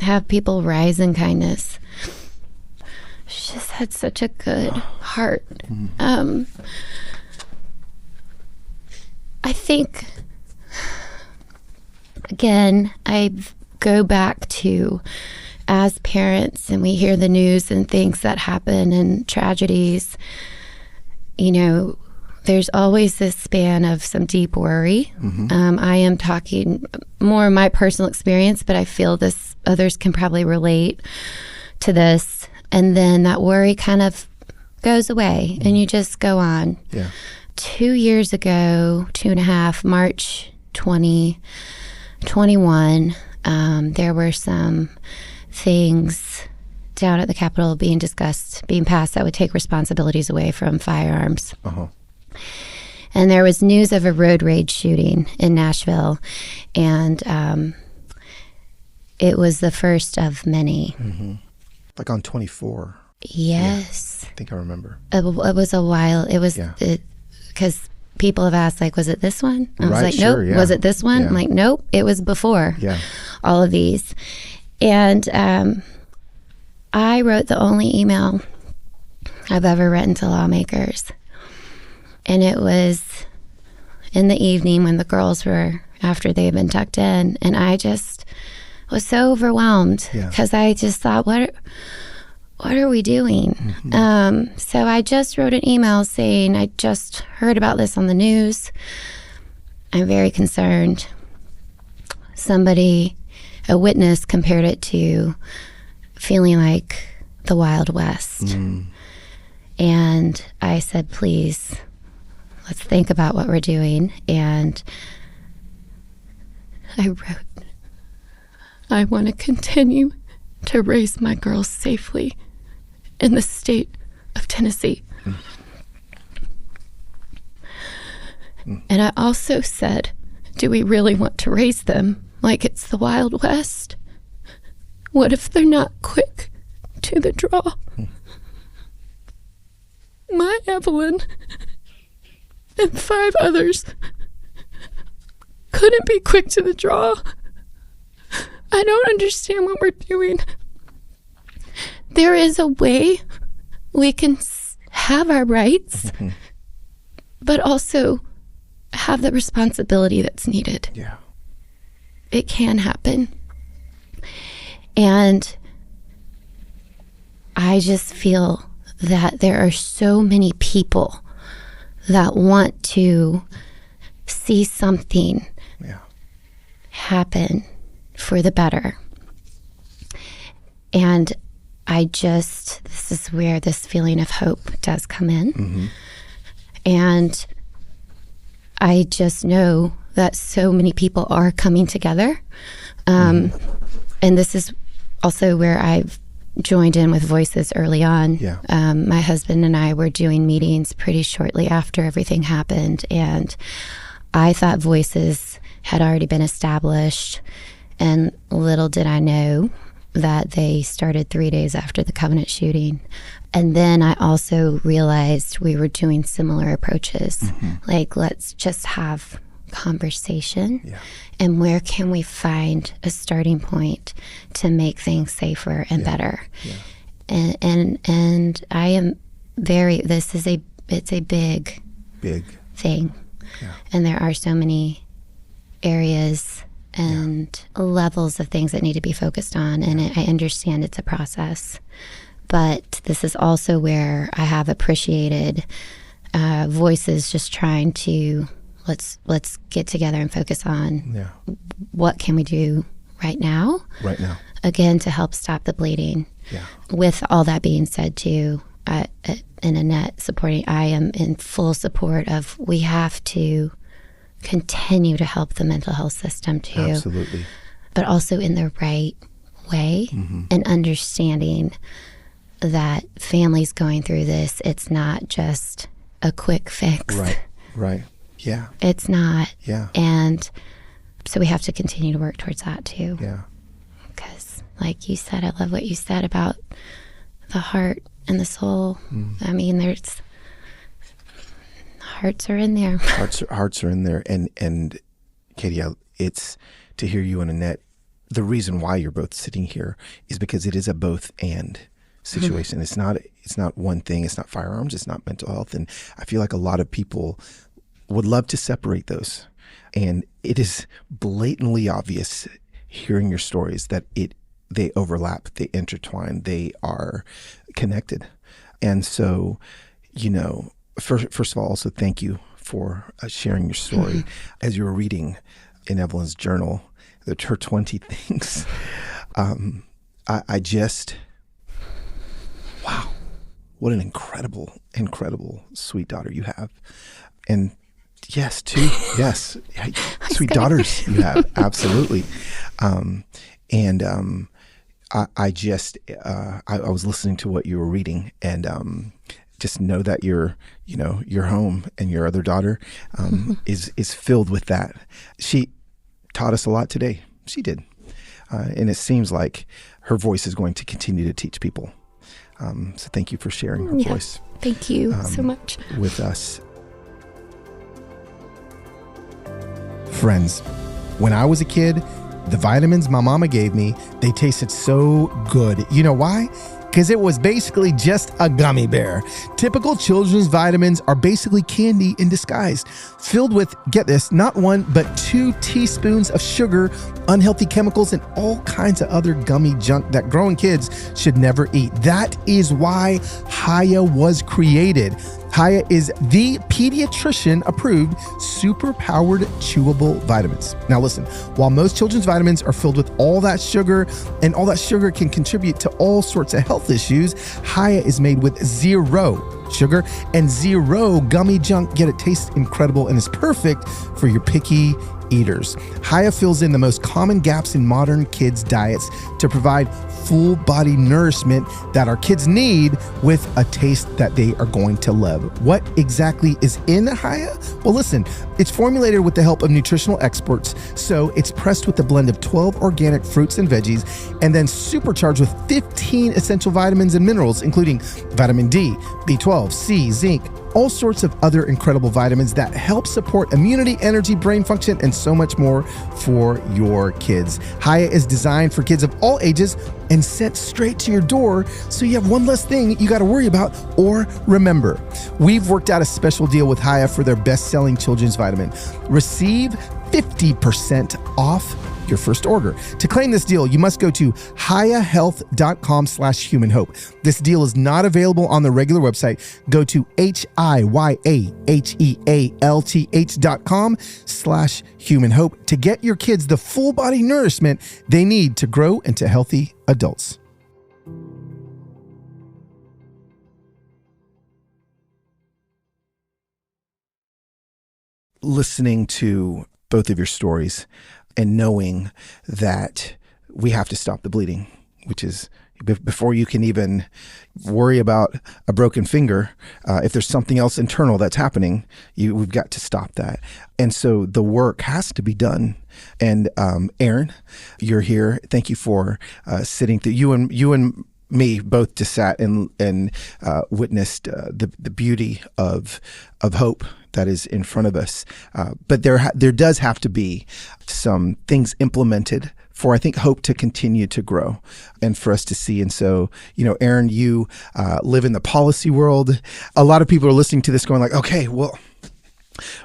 Have people rise in kindness. She just had such a good heart. I think, again, I go back to as parents and we hear the news and things that happen and tragedies, you know, there's always this span of some deep worry. I am talking more of my personal experience, but I feel this others can probably relate to this. And then that worry kind of goes away and you just go on. 2 years ago, 2.5, March 2021, there were some things down at the Capitol being discussed, being passed that would take responsibilities away from firearms. And there was news of a road rage shooting in Nashville, and it was the first of many. Like on 24. Yes. I think I remember. It was a while. It was, because people have asked, like, was it this one? I was like, nope. Was it this one? I'm like, nope, it was before all of these. And I wrote the only email I've ever written to lawmakers. And it was in the evening when the girls were, after they had been tucked in, and I just was so overwhelmed because I just thought, what are we doing? So I just wrote an email saying, I just heard about this on the news. I'm very concerned. Somebody, a witness, compared it to feeling like the Wild West. And I said, please, let's think about what we're doing. And I wrote, I want to continue to raise my girls safely in the state of Tennessee. And I also said, do we really want to raise them like it's the Wild West? What if they're not quick to the draw? My Evelyn and 5 others couldn't be quick to the draw. I don't understand what we're doing. There is a way we can have our rights, but also have the responsibility that's needed. It can happen. And I just feel that there are so many people that want to see something happen for the better. And this is where this feeling of hope does come in. And I just know that so many people are coming together. And this is also where I've joined in with Voices early on. My husband and I were doing meetings pretty shortly after everything happened, and I thought Voices had already been established, and little did I know that they started 3 days after the Covenant shooting. And then I also realized we were doing similar approaches. Like, let's just have conversation, and where can we find a starting point to make things safer and better. And I am it's a big thing, and there are so many areas and levels of things that need to be focused on, and I understand it's a process, but this is also where I have appreciated Voices just trying to let's get together and focus on Yeah. what can we do right now. Right now. Again, to help stop the bleeding. Yeah. With all that being said, too, and Annette supporting, I am in full support of we have to continue to help the mental health system, too. Absolutely. But also in the right way, and understanding that families going through this, it's not just a quick fix. Right. Yeah. It's not. Yeah. And so we have to continue to work towards that, too. Yeah. Because, like you said, I love what you said about the heart and the soul. I mean, there's hearts are in there. Hearts are in there. And Katy, it's to hear you and Annette. The reason why you're both sitting here is because it is a both and situation. It's not one thing. It's not firearms. It's not mental health. And I feel like a lot of people would love to separate those. And it is blatantly obvious hearing your stories that they overlap, they intertwine, they are connected. And so, first of all, also thank you for sharing your story. As you were reading in Evelyn's journal, her 20 things, I just, wow, what an incredible, sweet daughter you have. And yes, sweet daughters you have, absolutely. I was listening to what you were reading, and just know that your home and your other daughter is filled with that. She taught us a lot today. She did, and it seems like her voice is going to continue to teach people. So thank you for sharing her voice. Thank you so much with us. Friends, when I was a kid, the vitamins my mama gave me, they tasted so good. You know why? Because it was basically just a gummy bear. Typical children's vitamins are basically candy in disguise, filled with, get this, not 1, but 2 teaspoons of sugar, unhealthy chemicals, and all kinds of other gummy junk that growing kids should never eat. That is why Hiya was created. Hiya is the pediatrician-approved, super-powered chewable vitamins. Now listen, while most children's vitamins are filled with all that sugar, and all that sugar can contribute to all sorts of health issues, Hiya is made with 0 sugar and 0 gummy junk, yet it tastes incredible and is perfect for your picky eaters. Hiya fills in the most common gaps in modern kids' diets to provide full body nourishment that our kids need with a taste that they are going to love. What exactly is in Hiya? Well, listen, it's formulated with the help of nutritional experts, so it's pressed with a blend of 12 organic fruits and veggies, and then supercharged with 15 essential vitamins and minerals, including vitamin D, B12, C, zinc, all sorts of other incredible vitamins that help support immunity, energy, brain function, and so much more for your kids. Hiya is designed for kids of all ages and sent straight to your door, so you have one less thing you got to worry about or remember. We've worked out a special deal with Hiya for their best-selling children's vitamin. Receive 50% off your first order. To claim this deal, you must go to hiyahealth.com/humanhope. This deal is not available on the regular website. Go to hiyahealth.com/humanhope to get your kids the full body nourishment they need to grow into healthy adults. Listening to both of your stories and knowing that we have to stop the bleeding, which is before you can even worry about a broken finger, if there's something else internal that's happening, we've got to stop that. And so the work has to be done. And Erin, you're here. Thank you for sitting through. You and me both just sat and witnessed the beauty of hope that is in front of us. But there does have to be some things implemented for, I think, hope to continue to grow and for us to see. And so, Erin, you live in the policy world. A lot of people are listening to this going like, okay, well,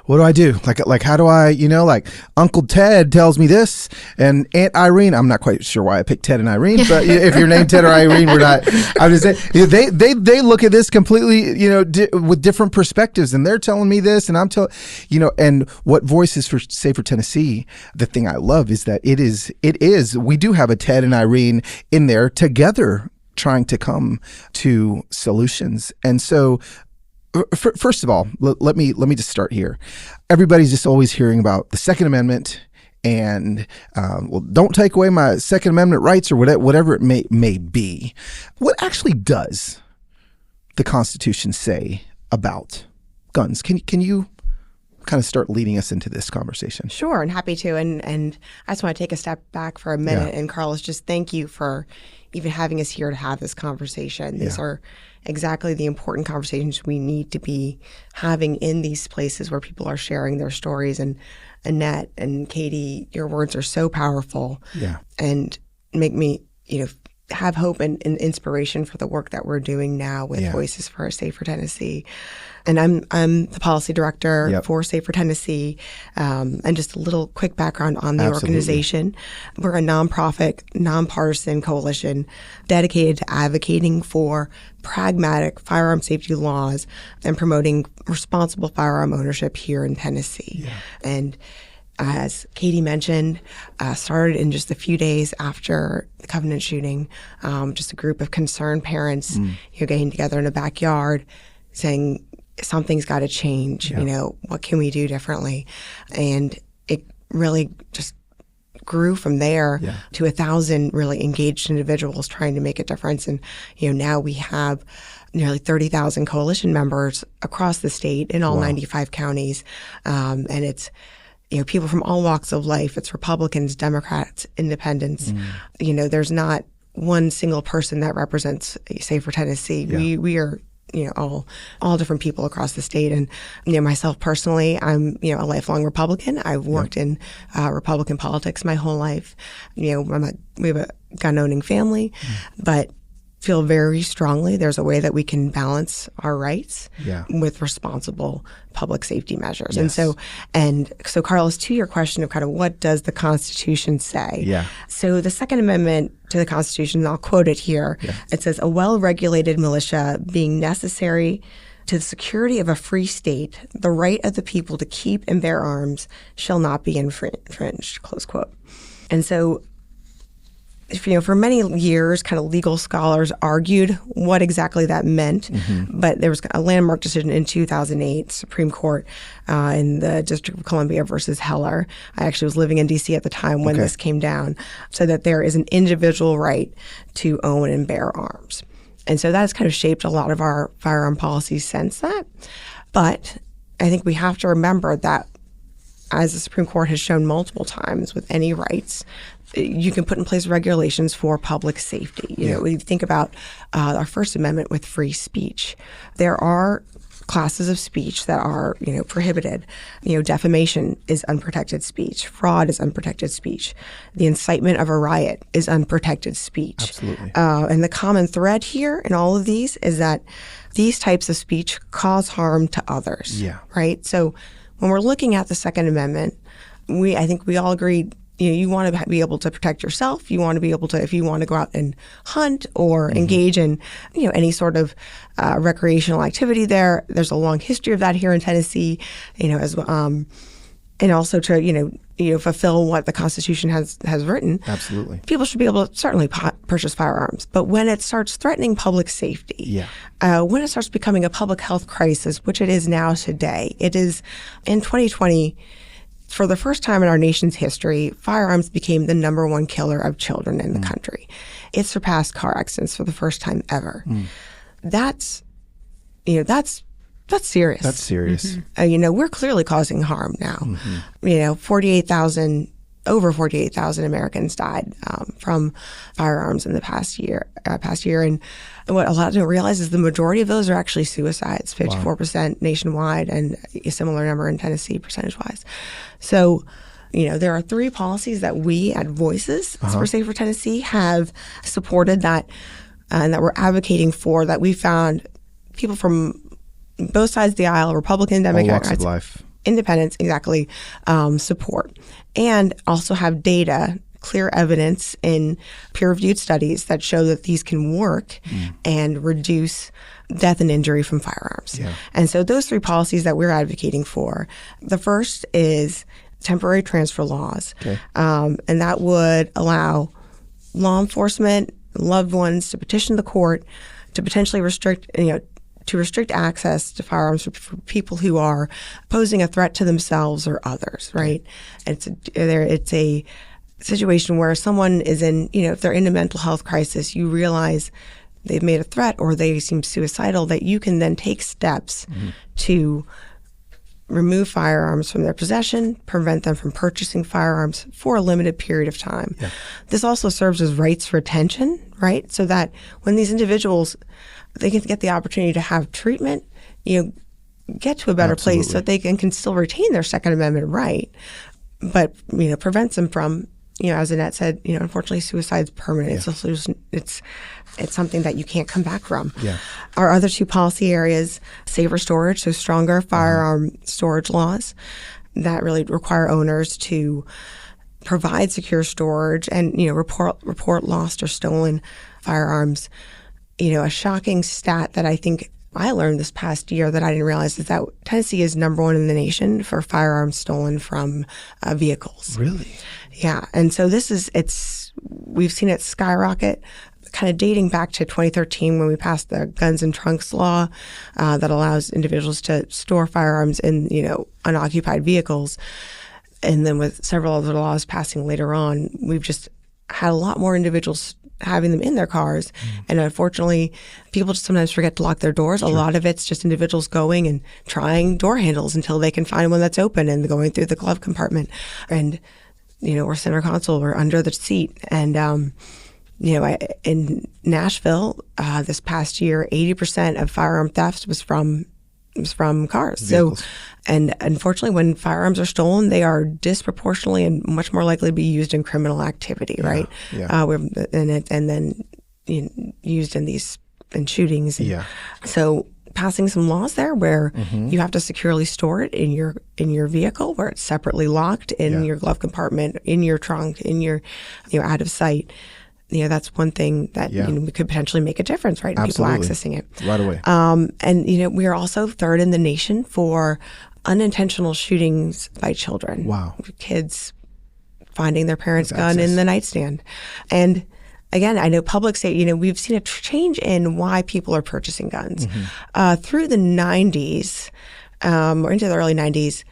What do I do? Like, how do I, like Uncle Ted tells me this and Aunt Irene, I'm not quite sure why I picked Ted and Irene, but if you're named Ted or Irene, we're not, I'm just saying, they look at this completely, with different perspectives, and they're telling me this, and I'm telling, and what Voices for Safer Tennessee, the thing I love is that it is, we do have a Ted and Irene in there together trying to come to solutions. And so, first of all, let me just start here. Everybody's just always hearing about the Second Amendment and, don't take away my Second Amendment rights or whatever it may be. What actually does the Constitution say about guns? Can you kind of start leading us into this conversation? Sure, and happy to. And I just want to take a step back for a minute. Yeah. And Carlos, just thank you for even having us here to have this conversation. These are exactly the important conversations we need to be having in these places where people are sharing their stories. And Annette and Katy, your words are so powerful and make me, have hope and inspiration for the work that we're doing now with Voices for a Safer Tennessee. And I'm the policy director for Safer Tennessee. And just a little quick background on the organization. We're a nonprofit, nonpartisan coalition dedicated to advocating for pragmatic firearm safety laws and promoting responsible firearm ownership here in Tennessee. Yeah. And as Katy mentioned, started in just a few days after the Covenant shooting, just a group of concerned parents getting together in a backyard saying, something's got to change, what can we do differently? And it really just grew from there to 1,000 really engaged individuals trying to make a difference. And, now we have nearly 30,000 coalition members across the state in all 95 counties. And it's, people from all walks of life. It's Republicans, Democrats, Independents. There's not one single person that represents Safer Tennessee. Yeah. We are, all different people across the state. And, myself personally, I'm, a lifelong Republican. I've worked in Republican politics my whole life. We have a gun-owning family, but feel very strongly there's a way that we can balance our rights with responsible public safety measures. Yes. And so Carlos, to your question of kind of what does the Constitution say? Yeah. So the Second Amendment to the Constitution, and I'll quote it here, it says, a well-regulated militia being necessary to the security of a free state, the right of the people to keep and bear arms shall not be infringed, close quote. And so for many years, kind of legal scholars argued what exactly that meant. But there was a landmark decision in 2008, Supreme Court in the District of Columbia versus Heller. I actually was living in D.C. at the time when this came down, so that there is an individual right to own and bear arms. And so that has kind of shaped a lot of our firearm policies since that. But I think we have to remember that, as the Supreme Court has shown multiple times with any rights, you can put in place regulations for public safety. We think about our First Amendment with free speech. There are classes of speech that are, prohibited. Defamation is unprotected speech. Fraud is unprotected speech. The incitement of a riot is unprotected speech. Absolutely. And the common thread here in all of these is that these types of speech cause harm to others. Yeah. Right? So when we're looking at the Second Amendment, I think we all agree, you want to be able to protect yourself. You want to be able to, if you want to go out and hunt or engage in, any sort of recreational activity there's a long history of that here in Tennessee, as and also to, fulfill what the Constitution has written. Absolutely. People should be able to certainly purchase firearms. But when it starts threatening public safety, when it starts becoming a public health crisis, which it is now today, it is in 2020, for the first time in our nation's history, firearms became the #1 killer of children in the country. It surpassed car accidents for the first time ever. That's serious. That's serious. We're clearly causing harm now. Over 48,000 Americans died from firearms in the past year. And what a lot don't realize is the majority of those are actually suicides, 54% nationwide, and a similar number in Tennessee percentage-wise. So, there are 3 policies that we at Voices for Safer Tennessee have supported that and that we're advocating for, that we found people from both sides of the aisle, Republican, Democrats, all walks of life. independence, exactly, support, and also have data, clear evidence in peer-reviewed studies that show that these can work and reduce death and injury from firearms. Yeah. And so those 3 policies that we're advocating for, the first is temporary transfer laws. Okay. And that would allow law enforcement, loved ones to petition the court to potentially restrict access to firearms for people who are posing a threat to themselves or others, right? It's a situation where someone is in, if they're in a mental health crisis, you realize they've made a threat or they seem suicidal, that you can then take steps to remove firearms from their possession, prevent them from purchasing firearms for a limited period of time. Yeah. This also serves as rights retention, right? So that when these individuals, they can get the opportunity to have treatment, get to a better place so that they can still retain their Second Amendment right, but, prevents them from, as Annette said, unfortunately, suicide's permanent. Yeah. So it's something that you can't come back from. Yeah. Our other 2 policy areas, safer storage, so stronger firearm storage laws that really require owners to provide secure storage and, report lost or stolen firearms. A shocking stat that I think I learned this past year that I didn't realize is that Tennessee is number 1 in the nation for firearms stolen from vehicles. Really? Yeah. And so we've seen it skyrocket, kind of dating back to 2013 when we passed the guns in trunks law that allows individuals to store firearms in, unoccupied vehicles. And then with several other laws passing later on, we've just had a lot more individuals having them in their cars. And unfortunately, people just sometimes forget to lock their doors. Sure. A lot of it's just individuals going and trying door handles until they can find one that's open and going through the glove compartment and, or center console or under the seat. And, in Nashville, this past year, 80% of firearm thefts was from cars. Vehicles. So, and unfortunately, when firearms are stolen, they are disproportionately and much more likely to be used in criminal activity, right? Yeah. And then used in shootings. Yeah. So passing some laws there where you have to securely store it in your vehicle, where it's separately locked in your glove compartment, in your trunk, in your out of sight. That's one thing that we could potentially make a difference, right? Absolutely. People accessing it right away. And we are also 3rd in the nation for unintentional shootings by children. Wow. Kids finding their parents' gun in the nightstand. And again, I know public safety, we've seen a change in why people are purchasing guns. Through the 90s, or into the early 90s,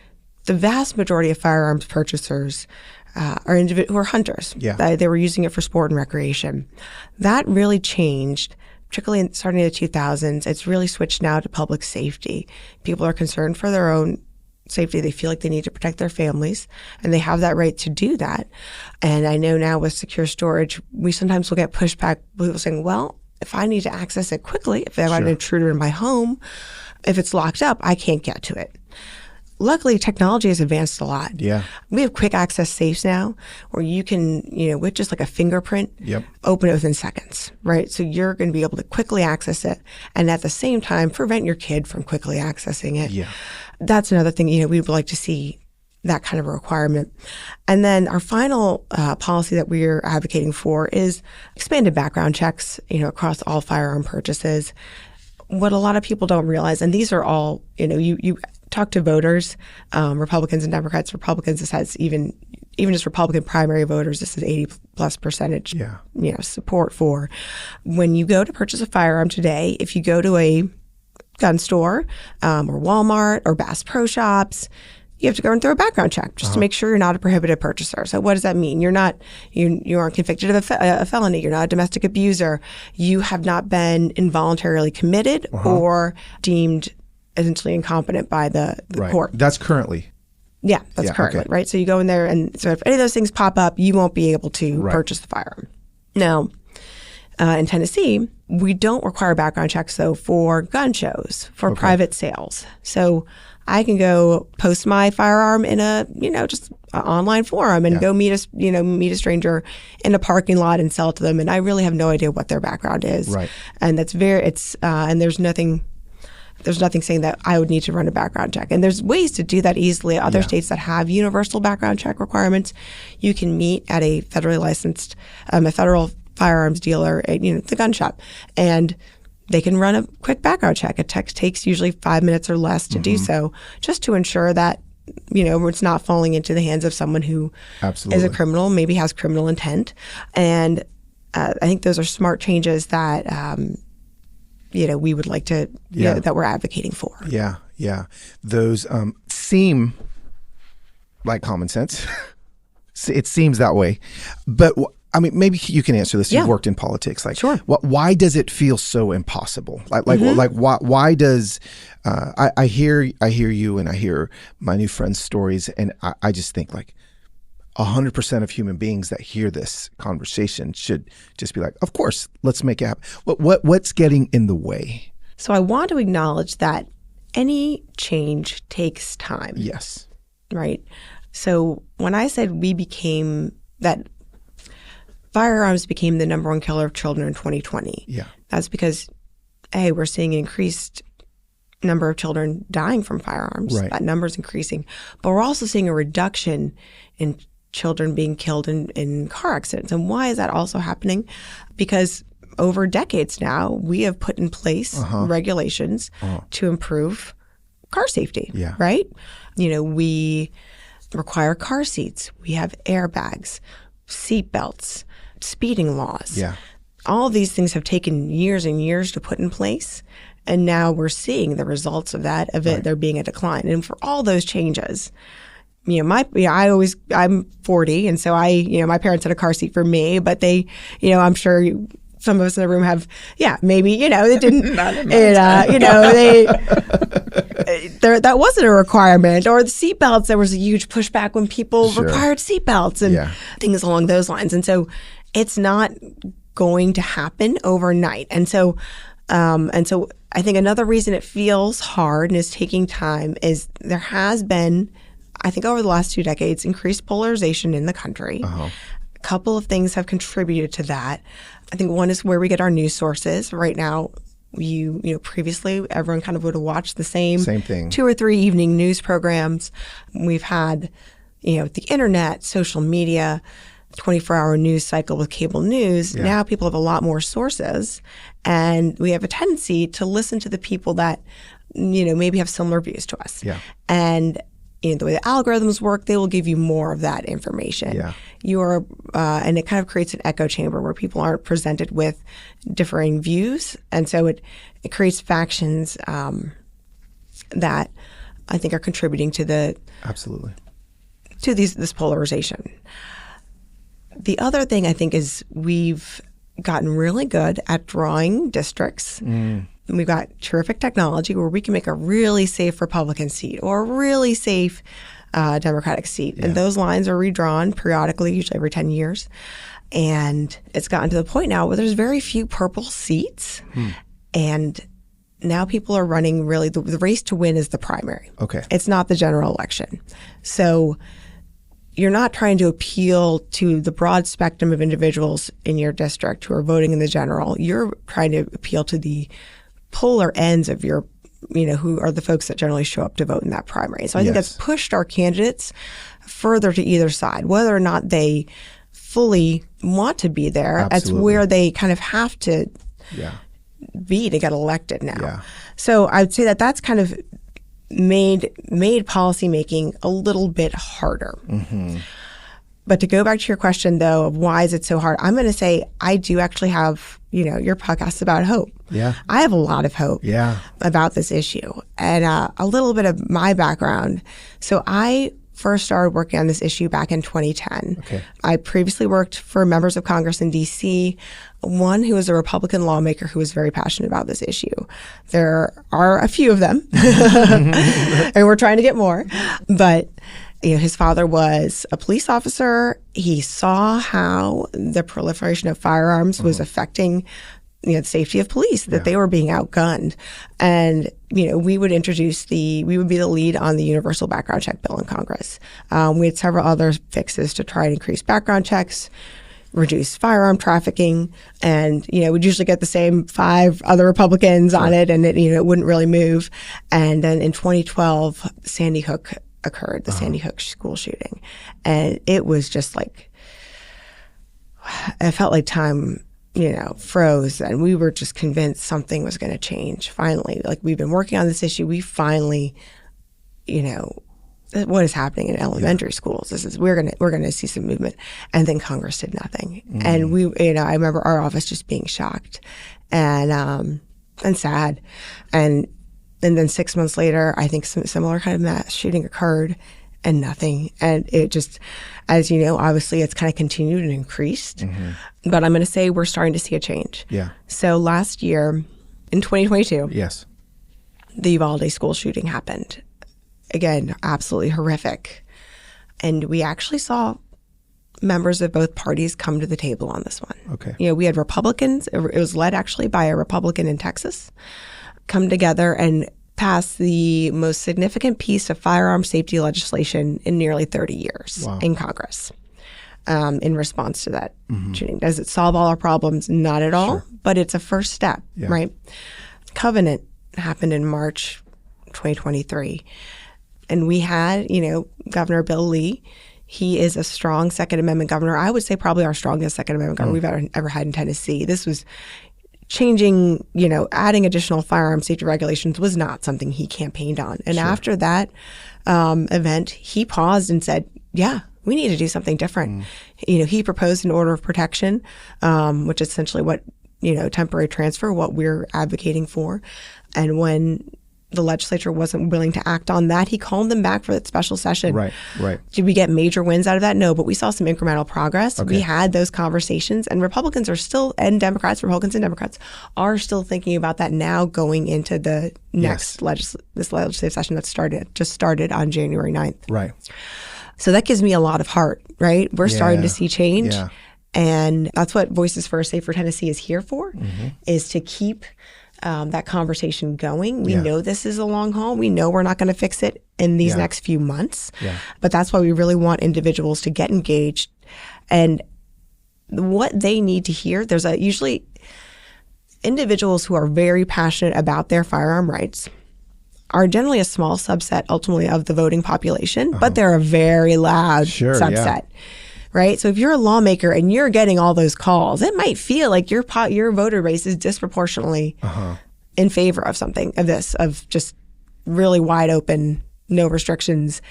the vast majority of firearms purchasers are individuals who are hunters. Yeah. They were using it for sport and recreation. That really changed, particularly starting in the 2000s. It's really switched now to public safety. People are concerned for their own safety. They feel like they need to protect their families, and they have that right to do that. And I know now with secure storage, we sometimes will get pushback, people saying, well, if I need to access it quickly, if I have an intruder in my home, if it's locked up, I can't get to it. Luckily, technology has advanced a lot. Yeah. We have quick access safes now where you can, with just like a fingerprint, open it within seconds, right? So you're going to be able to quickly access it and at the same time prevent your kid from quickly accessing it. Yeah. That's another thing, we would like to see that kind of a requirement. And then our final policy that we're advocating for is expanded background checks, across all firearm purchases. What a lot of people don't realize, and these are all, you talk to voters, Republicans and Democrats. Republicans, this has even just Republican primary voters, this is 80+% support for. When you go to purchase a firearm today, if you go to a gun store or Walmart or Bass Pro Shops, you have to go and throw a background check just to make sure you're not a prohibited purchaser. So what does that mean? You aren't convicted of a felony. You're not a domestic abuser. You have not been involuntarily committed or deemed essentially incompetent by the court. That's currently. Yeah, that's currently, right? So you go in there, and so if any of those things pop up, you won't be able to purchase the firearm. Now, in Tennessee, we don't require background checks, though, for gun shows, for private sales. So I can go post my firearm in a, just an online forum and go meet a stranger in a parking lot and sell it to them. And I really have no idea what their background is. Right. And that's and there's nothing there's nothing saying that I would need to run a background check. And there's ways to do that easily. Other states that have universal background check requirements, you can meet at a federally licensed, a federal firearms dealer at, the gun shop, and they can run a quick background check. It takes usually 5 minutes or less to do so, just to ensure that, it's not falling into the hands of someone who is a criminal, maybe has criminal intent. And I think those are smart changes that, we would like to, that we're advocating for. Yeah, yeah. Those seem like common sense. It seems that way. But maybe you can answer this. You've worked in politics. Sure. Why does it feel so impossible? Why does I hear you and I hear my new friends' stories, and I just think 100% of human beings that hear this conversation should just be like, of course, let's make it happen. What's getting in the way? So I want to acknowledge that any change takes time. Yes. Right. So when I said firearms became the number one killer of children in 2020. Yeah. That's because, we're seeing an increased number of children dying from firearms. Right. That number's increasing. But we're also seeing a reduction in children being killed in car accidents. And why is that also happening? Because over decades now, we have put in place regulations to improve car safety. Yeah. Right? We require car seats. We have airbags, seat belts, speeding laws. Yeah. All of these things have taken years and years to put in place, and now we're seeing the results of that. There being a decline, and for all those changes, I'm 40, and so my parents had a car seat for me, but they, I'm sure some of us in the room have, maybe they didn't, that wasn't a requirement. Or the seatbelts, there was a huge pushback when people required seatbelts and things along those lines, and so it's not going to happen overnight. And so I think another reason it feels hard and is taking time is there has been, I think over the last 2 decades, increased polarization in the country. A couple of things have contributed to that. I think one is where we get our news sources. Right now, previously everyone kind of would have watched the same thing, 2 or 3 evening news programs. We've had, the internet, social media, 24-hour news cycle with cable news. Yeah. Now people have a lot more sources, and we have a tendency to listen to the people that, maybe have similar views to us. Yeah. And the way the algorithms work, they will give you more of that information. Yeah. And it kind of creates an echo chamber where people aren't presented with differing views. And so it creates factions that I think are contributing to this polarization. The other thing I think is we've gotten really good at drawing districts. We've got terrific technology where we can make a really safe Republican seat or a really safe Democratic seat. Yeah. And those lines are redrawn periodically, usually every 10 years. And it's gotten to the point now where there's very few purple seats. And now people are running really, the race to win is the primary. Okay. It's not the general election. So you're not trying to appeal to the broad spectrum of individuals in your district who are voting in the general. You're trying to appeal to the polar ends of your, who are the folks that generally show up to vote in that primary. So I think that's pushed our candidates further to either side, whether or not they fully want to be there. Absolutely. That's where they kind of have to be to get elected now. Yeah. So I would say that that's kind of made policy making a little bit harder. But to go back to your question, though, of why is it so hard, I'm going to say I do actually have, your podcast is about hope. Yeah. I have a lot of hope about this issue. And a little bit of my background. So I first started working on this issue back in 2010. Okay. I previously worked for members of Congress in D.C., one who was a Republican lawmaker who was very passionate about this issue. There are a few of them, and we're trying to get more. But his father was a police officer. He saw how the proliferation of firearms was affecting the safety of police, that they were being outgunned. And, we would be the lead on the universal background check bill in Congress. We had several other fixes to try and increase background checks. reduce firearm trafficking. And, we'd usually get the same 5 other Republicans on it, and it wouldn't really move. And then in 2012, Sandy Hook occurred, the Sandy Hook school shooting. And it was just like, I felt like time, froze, and we were just convinced something was going to change. Finally, like, we've been working on this issue. We finally, what is happening in elementary schools? We're gonna see some movement, and then Congress did nothing. And we, I remember our office just being shocked and sad, and then 6 months later, I think some similar kind of mass shooting occurred, and nothing. And it just, as you know, obviously it's kind of continued and increased. But I'm going to say we're starting to see a change. Yeah. So last year, in 2022, Yes. the Uvalde school shooting happened. Again, absolutely horrific. And we actually saw members of both parties come to the table on this one. Okay. We had Republicans, it was led actually by a Republican in Texas, come together and pass the most significant piece of firearm safety legislation in nearly 30 years in Congress in response to that shooting. Does it solve all our problems? Not at all, but it's a first step, right? Covenant happened in March 2023. And we had, Governor Bill Lee. He is a strong Second Amendment governor. I would say probably our strongest Second Amendment governor we've ever had in Tennessee. This was changing, adding additional firearm safety regulations was not something he campaigned on. And after that event, he paused and said, yeah, we need to do something different. He proposed an order of protection, which is essentially what, temporary transfer, what we're advocating for. And when the legislature wasn't willing to act on that, he called them back for that special session. Right. Did we get major wins out of that? No, but we saw some incremental progress. Okay. We had those conversations, and Republicans are still, and Democrats, Republicans and Democrats are still thinking about that now going into the next this legislative session that just started on January 9th. Right. So that gives me a lot of heart, right? We're starting to see change. Yeah. And that's what Voices for a Safer Tennessee is here for, is to keep that conversation going. We know this is a long haul. We know we're not going to fix it in these next few months. Yeah. But that's why we really want individuals to get engaged. And what they need to hear, there's usually individuals who are very passionate about their firearm rights are generally a small subset ultimately of the voting population, but they're a very loud subset. Right? So if you're a lawmaker and you're getting all those calls, it might feel like your voter base is disproportionately in favor of something of just really wide open, no restrictions.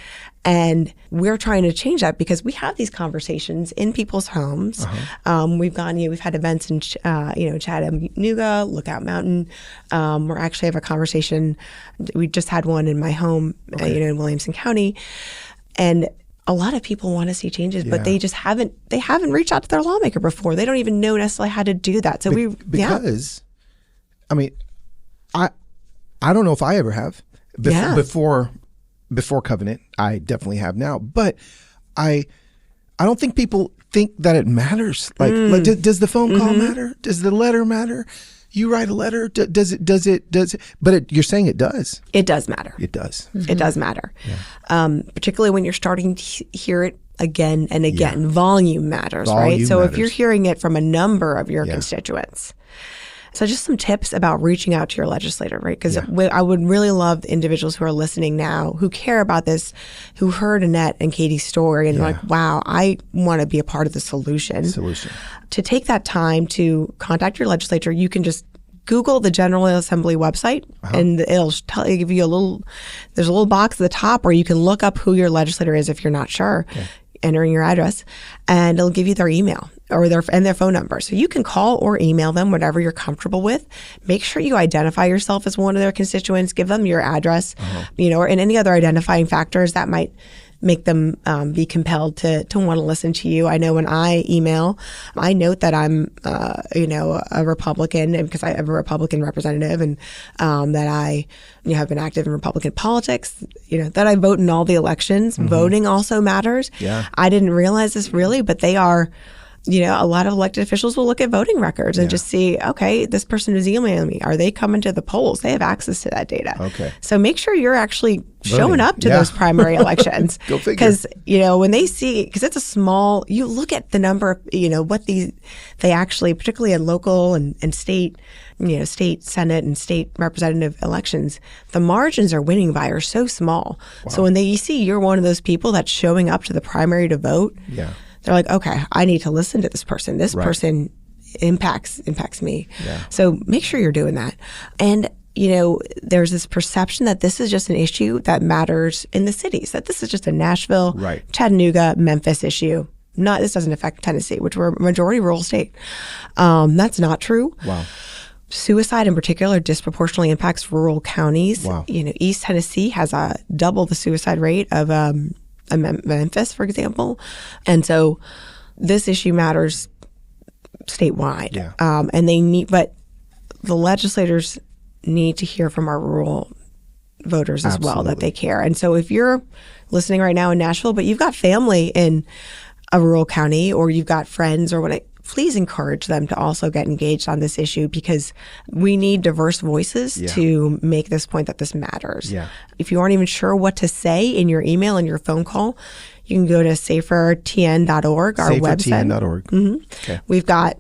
And we're trying to change that because we have these conversations in people's homes. We've had events in Chattanooga, Lookout Mountain. We actually have a conversation. We just had one in my home, in Williamson County, and a lot of people want to see changes, but they just haven't reached out to their lawmaker before. They don't even know necessarily how to do that. So I mean, I don't know if I ever have before Covenant. I definitely have now, but I don't think people think that it matters. Like does the phone call matter? Does the letter matter? You write a letter. Does it? But you're saying it does. It does matter. It does. It does matter. Yeah. Particularly when you're starting to hear it again and again. Volume matters, right? So if you're hearing it from a number of your constituents. So just some tips about reaching out to your legislator, right? Because I would really love the individuals who are listening now, who care about this, who heard Annette and Katy's story and like, wow, I want to be a part of the solution. To take that time to contact your legislator, you can just Google the General Assembly website, and it'll give you there's a little box at the top where you can look up who your legislator is if you're not sure. Entering your address, and it'll give you their email or their phone number. So you can call or email them, whatever you're comfortable with. Make sure you identify yourself as one of their constituents. Give them your address, or any other identifying factors that might make them be compelled to want to listen to you. I know when I email, I note that I'm, a Republican, because I have a Republican representative, and that I have been active in Republican politics, that I vote in all the elections. Voting also matters. I didn't realize this really, but they are A lot of elected officials will look at voting records and just see, okay, this person is emailing me. Are they coming to the polls? They have access to that data. Okay. So make sure you're actually showing up to those primary elections. Go figure. Because, when they see, because it's a small, you look at the number of, what they actually, particularly in local and state, state Senate and state representative elections, the margins are winning by are so small. Wow. So when you see you're one of those people that's showing up to the primary to vote, they're like, okay, I need to listen to this person. This person impacts me. Yeah. So make sure you're doing that. And, there's this perception that this is just an issue that matters in the cities, that this is just a Nashville, Chattanooga, Memphis issue. This doesn't affect Tennessee, which we're a majority rural state. That's not true. Wow. Suicide in particular disproportionately impacts rural counties. Wow. East Tennessee has double the suicide rate of Memphis, for example. And so this issue matters statewide. Yeah. And but the legislators need to hear from our rural voters as well, that they care. And so if you're listening right now in Nashville, but you've got family in a rural county, or you've got friends or whatever, please encourage them to also get engaged on this issue, because we need diverse voices to make this point that this matters. Yeah. If you aren't even sure what to say in your email and your phone call, you can go to safertn.org, our website. Safertn.org. Mm-hmm. Okay. We've got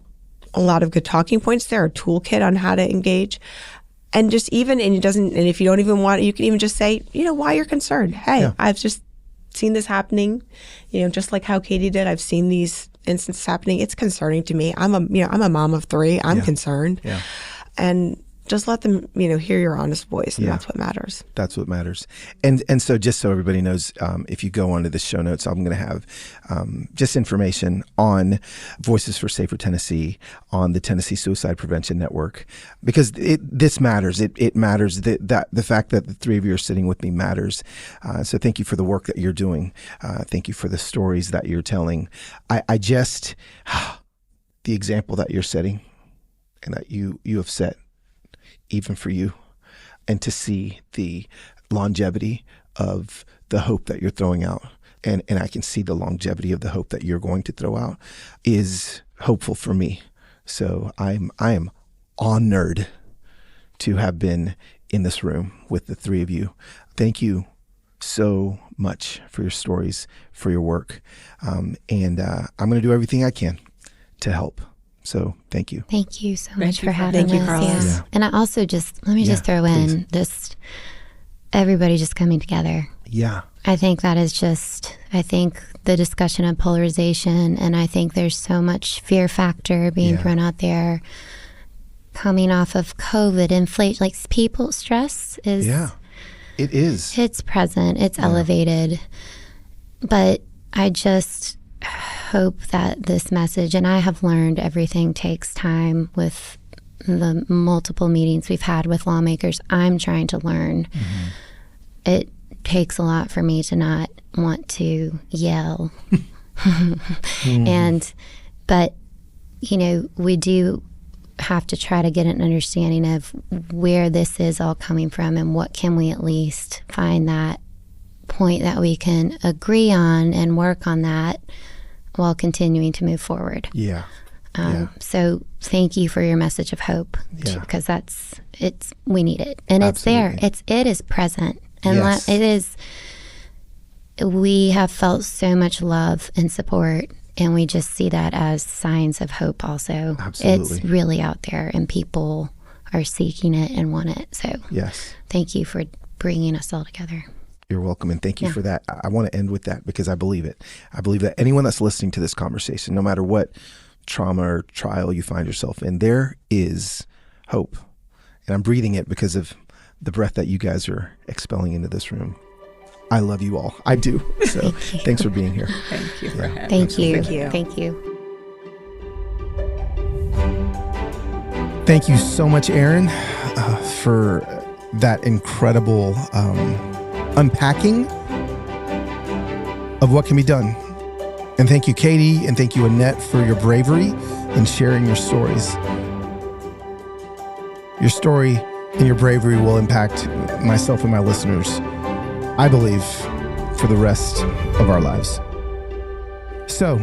a lot of good talking points there, a toolkit on how to engage. And just and if you don't even want it, you can even just say, why you're concerned. Hey, I've just seen this happening, just like how Katy did. I've seen these instances happening. It's concerning to me. I'm a mom of 3. I'm concerned. Yeah. And just let them, hear your honest voice, and that's what matters. That's what matters. And so just so everybody knows, if you go onto the show notes, I'm going to have just information on Voices for Safer Tennessee, on the Tennessee Suicide Prevention Network, because this matters. It matters that the fact that the 3 of you are sitting with me matters. So thank you for the work that you're doing. Thank you for the stories that you're telling. I just, the example that you're setting and that you have set, even for you, and to see the longevity of the hope that you're throwing out, and I can see the longevity of the hope that you're going to throw out, is hopeful for me. So I am honored to have been in this room with the 3 of you. Thank you so much for your stories, for your work, and I'm going to do everything I can to help. So thank you. Thank you so much for having us. Carlos. Yeah. And I also let me throw in just everybody just coming together. Yeah. I think that is I think the discussion of polarization, and I think there's so much fear factor being thrown out there coming off of COVID, inflation, like people, stress is. Yeah, it is. It's present, it's elevated. But I just hope that this message, and I have learned everything takes time with the multiple meetings we've had with lawmakers. I'm trying to learn. Mm-hmm. It takes a lot for me to not want to yell. But we do have to try to get an understanding of where this is all coming from, and what can we at least find that point that we can agree on and work on that while continuing to move forward. Yeah. So thank you for your message of hope, because we need it, and Absolutely. It's there. It is present, and it is. We have felt so much love and support, and we just see that as signs of hope. Also, Absolutely. It's really out there, and people are seeking it and want it. So, thank you for bringing us all together. You're welcome, and thank you for that. I want to end with that, because I believe it. I believe that anyone that's listening to this conversation, no matter what trauma or trial you find yourself in, there is hope. And I'm breathing it because of the breath that you guys are expelling into this room. I love you all. I do. So thanks for being here. Thank you for having us. Thank you. Thank you so much, Erin, for that incredible unpacking of what can be done. And thank you, Katy, and thank you, Annette, for your bravery in sharing your stories. Your story and your bravery will impact myself and my listeners, I believe, for the rest of our lives. So,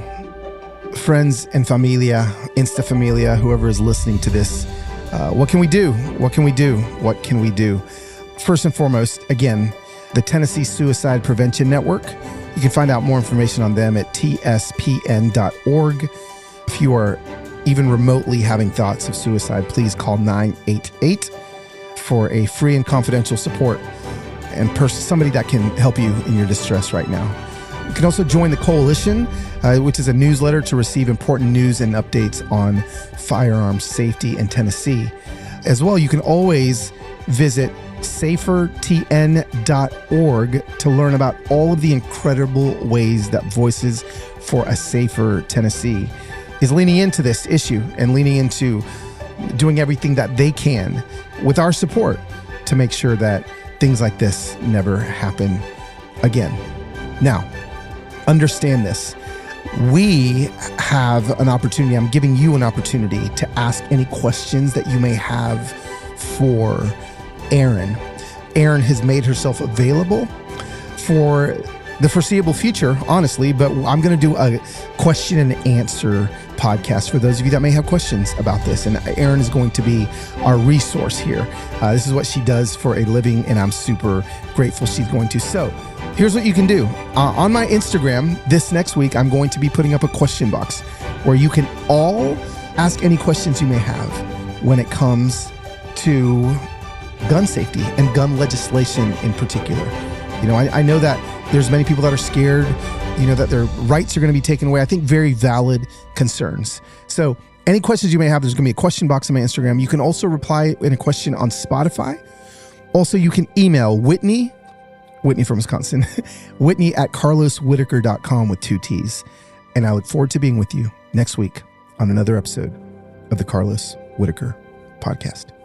friends and familia, Insta familia, whoever is listening to this, what can we do? What can we do? What can we do? First and foremost, again, the Tennessee Suicide Prevention Network. You can find out more information on them at tspn.org. If you are even remotely having thoughts of suicide, please call 988 for a free and confidential support and somebody that can help you in your distress right now. You can also join the Coalition, which is a newsletter to receive important news and updates on firearm safety in Tennessee. As well, you can always visit safertn.org to learn about all of the incredible ways that Voices for a Safer Tennessee is leaning into this issue and leaning into doing everything that they can with our support to make sure that things like this never happen again. Now, understand this. We have an opportunity. I'm giving you an opportunity to ask any questions that you may have for Erin. Erin has made herself available for the foreseeable future, honestly, but I'm going to do a question and answer podcast for those of you that may have questions about this. And Erin is going to be our resource here. This is what she does for a living, and I'm super grateful she's going to. So here's what you can do. On my Instagram this next week, I'm going to be putting up a question box where you can all ask any questions you may have when it comes to gun safety and gun legislation in particular. You know, I know that there's many people that are scared, you know, that their rights are going to be taken away. I think very valid concerns. So any questions you may have, there's going to be a question box on my Instagram. You can also reply in a question on Spotify. Also, you can email Whitney from Wisconsin, Whitney@carloswhittaker.com with 2 T's. And I look forward to being with you next week on another episode of the Carlos Whittaker Podcast.